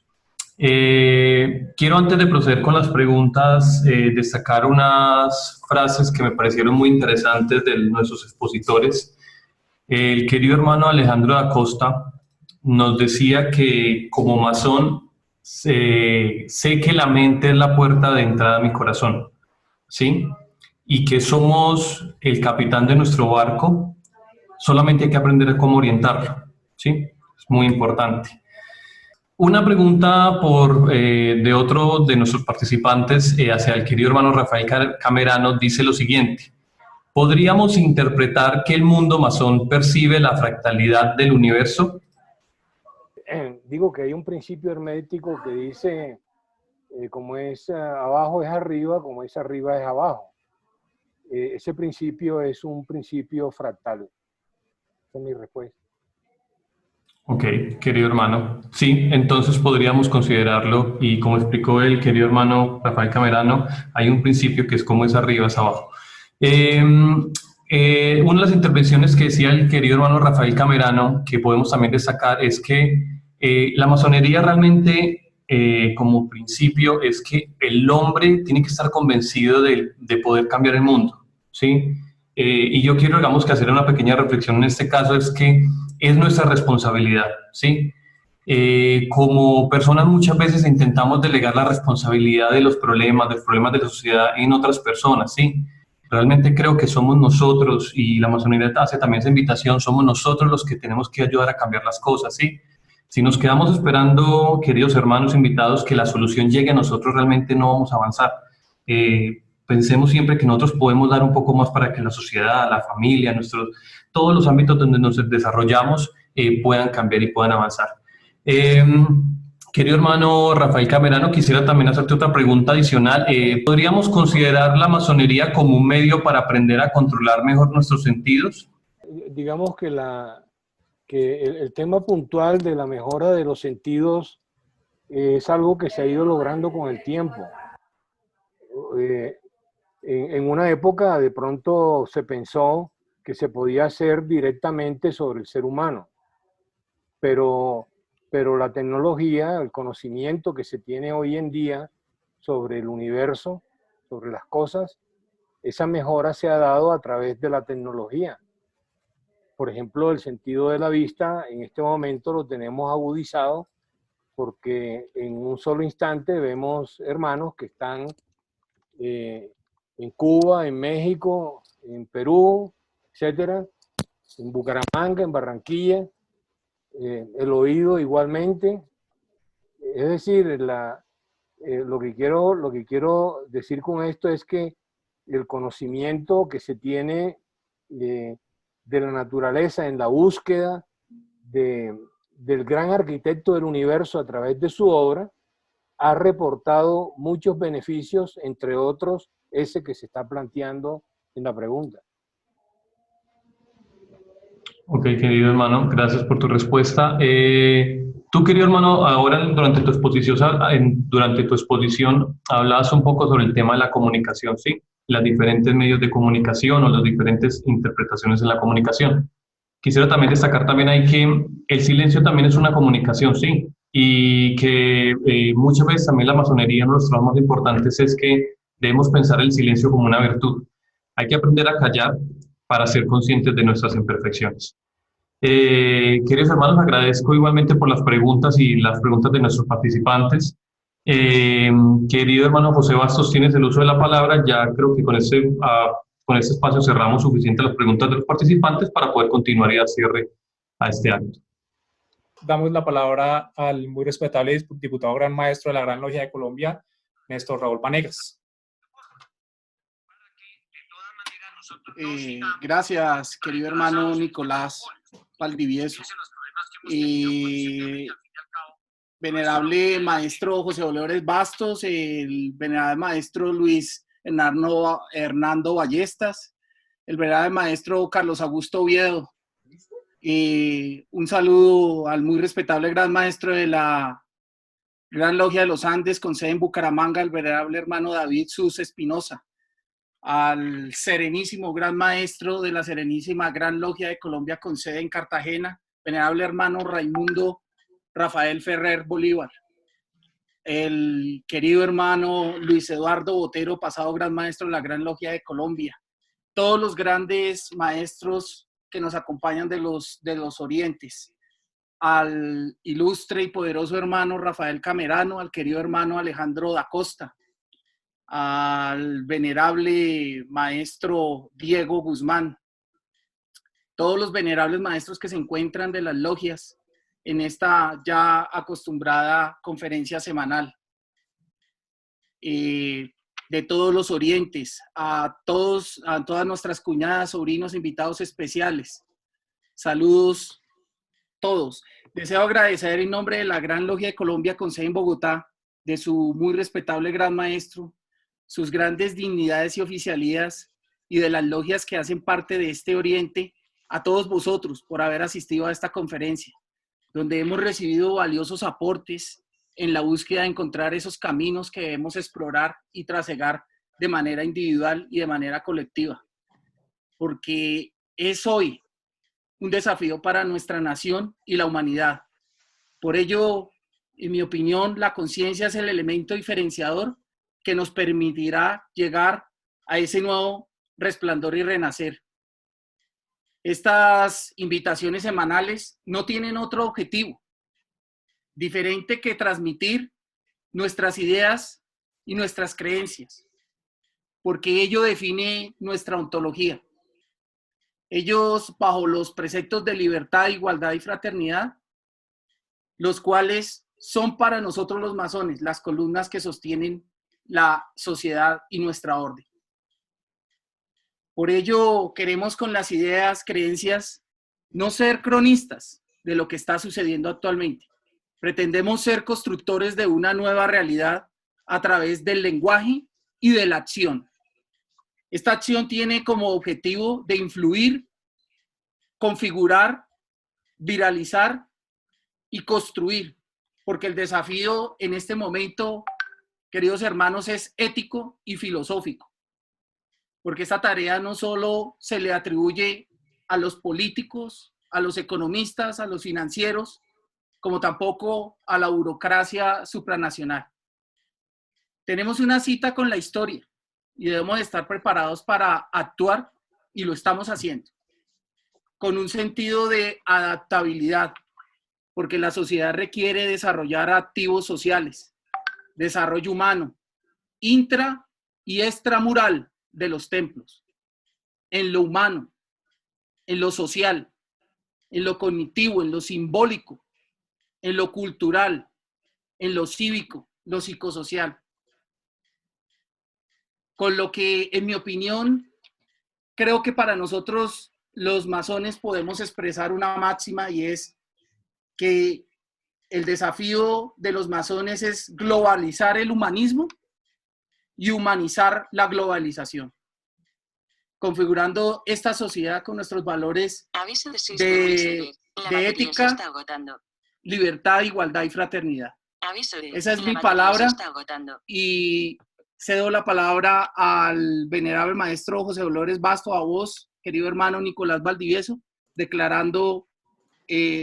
Quiero, antes de proceder con las preguntas, destacar unas frases que me parecieron muy interesantes de nuestros expositores. El querido hermano Alejandro da Costa nos decía que como masón sé que la mente es la puerta de entrada a mi corazón, ¿sí? Y que somos el capitán de nuestro barco, solamente hay que aprender a cómo orientarlo, ¿sí? Es muy importante. Una pregunta de otro de nuestros participantes hacia el querido hermano Rafael Camerano dice lo siguiente: ¿podríamos interpretar que el mundo masón percibe la fractalidad del universo? Digo que hay un principio hermético que dice, como es abajo es arriba, como es arriba es abajo. Ese principio es un principio fractal. Esa es mi respuesta. Ok, querido hermano. Sí, entonces podríamos considerarlo, y como explicó el querido hermano Rafael Camerano, hay un principio que es como es arriba es abajo. Una de las intervenciones que decía el querido hermano Rafael Camerano, que podemos también destacar, es que la masonería realmente, como principio, es que el hombre tiene que estar convencido de poder cambiar el mundo, ¿sí? Y yo quiero, digamos, que hacer una pequeña reflexión en este caso, es que es nuestra responsabilidad, ¿sí? Como personas muchas veces intentamos delegar la responsabilidad de los problemas de la sociedad en otras personas, ¿sí? Realmente creo que somos nosotros, y la masonería hace también esa invitación, somos nosotros los que tenemos que ayudar a cambiar las cosas, ¿sí? Si nos quedamos esperando, queridos hermanos invitados, que la solución llegue a nosotros, realmente no vamos a avanzar. Pensemos siempre que nosotros podemos dar un poco más para que la sociedad, la familia, todos los ámbitos donde nos desarrollamos puedan cambiar y puedan avanzar. Querido hermano Rafael Camerano, quisiera también hacerte otra pregunta adicional. ¿Podríamos considerar la masonería como un medio para aprender a controlar mejor nuestros sentidos? Digamos que el tema puntual de la mejora de los sentidos es algo que se ha ido logrando con el tiempo. En una época de pronto se pensó que se podía hacer directamente sobre el ser humano, pero la tecnología, el conocimiento que se tiene hoy en día sobre el universo, sobre las cosas, esa mejora se ha dado a través de la tecnología. Por ejemplo, el sentido de la vista en este momento lo tenemos agudizado porque en un solo instante vemos hermanos que están en Cuba, en México, en Perú, etcétera, en Bucaramanga, en Barranquilla, el oído igualmente. Es decir, lo que quiero decir con esto es que el conocimiento que se tiene de la naturaleza en la búsqueda del gran arquitecto del universo a través de su obra ha reportado muchos beneficios, entre otros ese que se está planteando en la pregunta. Ok, querido hermano, gracias por tu respuesta. Tú, querido hermano, ahora durante tu exposición hablabas un poco sobre el tema de la comunicación, ¿sí? Los diferentes medios de comunicación o las diferentes interpretaciones de la comunicación. Quisiera también destacar también ahí que el silencio también es una comunicación, ¿sí? Y que muchas veces también la masonería, uno de los trabajos más importantes es que debemos pensar el silencio como una virtud. Hay que aprender a callar para ser conscientes de nuestras imperfecciones. Queridos hermanos, agradezco igualmente por las preguntas y las preguntas de nuestros participantes. Querido hermano José Bastos, tienes el uso de la palabra. Ya creo que con este espacio cerramos suficiente las preguntas de los participantes para poder continuar y dar cierre a este acto. Damos la palabra al muy respetable diputado gran maestro de la Gran Logia de Colombia, Néstor Raúl Vanegas. Gracias, querido hermano Nicolás Valdivieso. Venerable maestro José Dolores Bastos, el venerable maestro Luis Hernando Ballestas, el venerable maestro Carlos Augusto Oviedo. Un saludo al muy respetable gran maestro de la Gran Logia de los Andes con sede en Bucaramanga, el venerable hermano David Sus Espinosa, al serenísimo gran maestro de la serenísima Gran Logia de Colombia con sede en Cartagena, venerable hermano Raimundo Rafael Ferrer Bolívar, el querido hermano Luis Eduardo Botero, pasado gran maestro de la Gran Logia de Colombia, todos los grandes maestros que nos acompañan de los orientes, al ilustre y poderoso hermano Rafael Camerano, al querido hermano Alejandro da Costa, al venerable maestro Diego Guzmán, todos los venerables maestros que se encuentran de las logias en esta ya acostumbrada conferencia semanal, de todos los orientes, a todas nuestras cuñadas, sobrinos, invitados especiales. Saludos todos. Deseo agradecer en nombre de la Gran Logia de Colombia con sede en Bogotá, de su muy respetable gran maestro, sus grandes dignidades y oficialías y de las logias que hacen parte de este oriente, a todos vosotros por haber asistido a esta conferencia, donde hemos recibido valiosos aportes en la búsqueda de encontrar esos caminos que debemos explorar y trasegar de manera individual y de manera colectiva, porque es hoy un desafío para nuestra nación y la humanidad. Por ello, en mi opinión, la conciencia es el elemento diferenciador que nos permitirá llegar a ese nuevo resplandor y renacer. Estas invitaciones semanales no tienen otro objetivo diferente que transmitir nuestras ideas y nuestras creencias, porque ello define nuestra ontología. Ellos, bajo los preceptos de libertad, igualdad y fraternidad, los cuales son para nosotros los masones las columnas que sostienen la sociedad y nuestra orden. Por ello, queremos con las ideas, creencias, no ser cronistas de lo que está sucediendo actualmente. Pretendemos ser constructores de una nueva realidad a través del lenguaje y de la acción. Esta acción tiene como objetivo de influir, configurar, viralizar y construir, porque el desafío en este momento, queridos hermanos, es ético y filosófico, porque esta tarea no solo se le atribuye a los políticos, a los economistas, a los financieros, como tampoco a la burocracia supranacional. Tenemos una cita con la historia, y debemos estar preparados para actuar, y lo estamos haciendo, con un sentido de adaptabilidad, porque la sociedad requiere desarrollar activos sociales, desarrollo humano, intra y extramural de los templos, en lo humano, en lo social, en lo cognitivo, en lo simbólico, en lo cultural, en lo cívico, lo psicosocial. Con lo que, en mi opinión, creo que para nosotros los masones podemos expresar una máxima, y es que el desafío de los masones es globalizar el humanismo y humanizar la globalización, configurando esta sociedad con nuestros valores de ética, libertad, igualdad y fraternidad. Esa es mi palabra, y cedo la palabra al venerable maestro José Dolores Basto, a vos, querido hermano Nicolás Valdivieso, declarando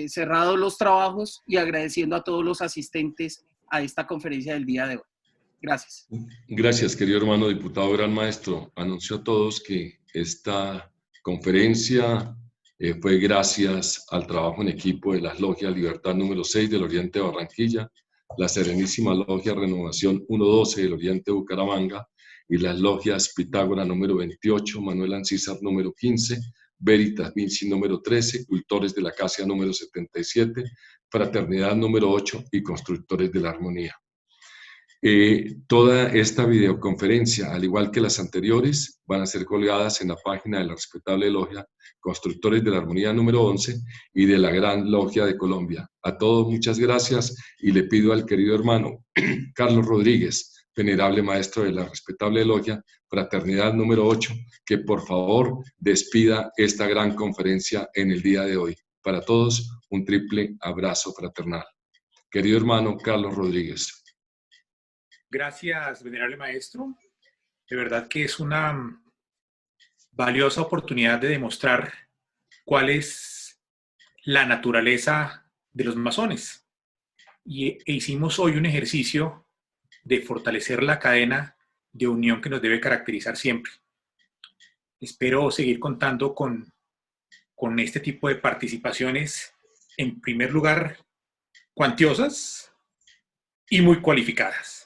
cerrados los trabajos y agradeciendo a todos los asistentes a esta conferencia del día de hoy. Gracias. Gracias, querido hermano diputado Gran Maestro. Anuncio a todos que esta conferencia fue gracias al trabajo en equipo de las logias Libertad número 6 del Oriente de Barranquilla, la Serenísima Logia Renovación 112 del Oriente de Bucaramanga y las logias Pitágora número 28, Manuel Ancísar número 15, Veritas Vinci número 13, Cultores de la Acacia número 77, Fraternidad número 8 y Constructores de la Armonía. Toda esta videoconferencia, al igual que las anteriores, van a ser colgadas en la página de la respetable logia Constructores de la Armonía número 11 y de la Gran Logia de Colombia. A todos muchas gracias, y le pido al querido hermano Carlos Rodríguez, venerable maestro de la respetable logia Fraternidad número 8, que por favor despida esta gran conferencia en el día de hoy. Para todos, un triple abrazo fraternal. Querido hermano Carlos Rodríguez. Gracias, venerable maestro. De verdad que es una valiosa oportunidad de demostrar cuál es la naturaleza de los masones. E hicimos hoy un ejercicio de fortalecer la cadena de unión que nos debe caracterizar siempre. Espero seguir contando con este tipo de participaciones, en primer lugar, cuantiosas y muy cualificadas.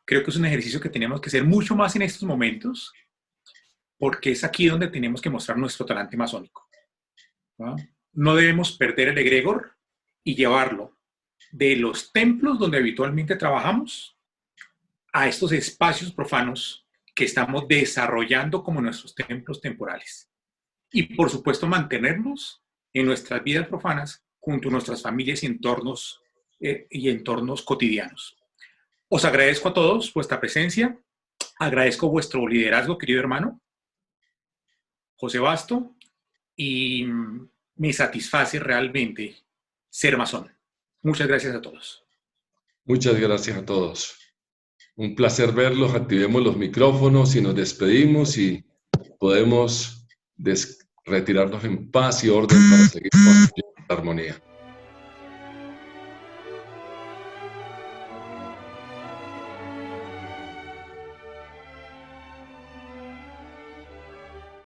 Creo que es un ejercicio que tenemos que hacer mucho más en estos momentos, porque es aquí donde tenemos que mostrar nuestro talante masónico, ¿no? No debemos perder el egregor y llevarlo de los templos donde habitualmente trabajamos a estos espacios profanos que estamos desarrollando como nuestros templos temporales. Y por supuesto mantenernos en nuestras vidas profanas junto a nuestras familias y entornos cotidianos. Os agradezco a todos vuestra presencia, agradezco vuestro liderazgo, querido hermano José Basto, y me satisface realmente ser masón. Muchas gracias a todos. Muchas gracias a todos. Un placer verlos. Activemos los micrófonos y nos despedimos, y podemos retirarnos en paz y orden para seguir construyendo la armonía.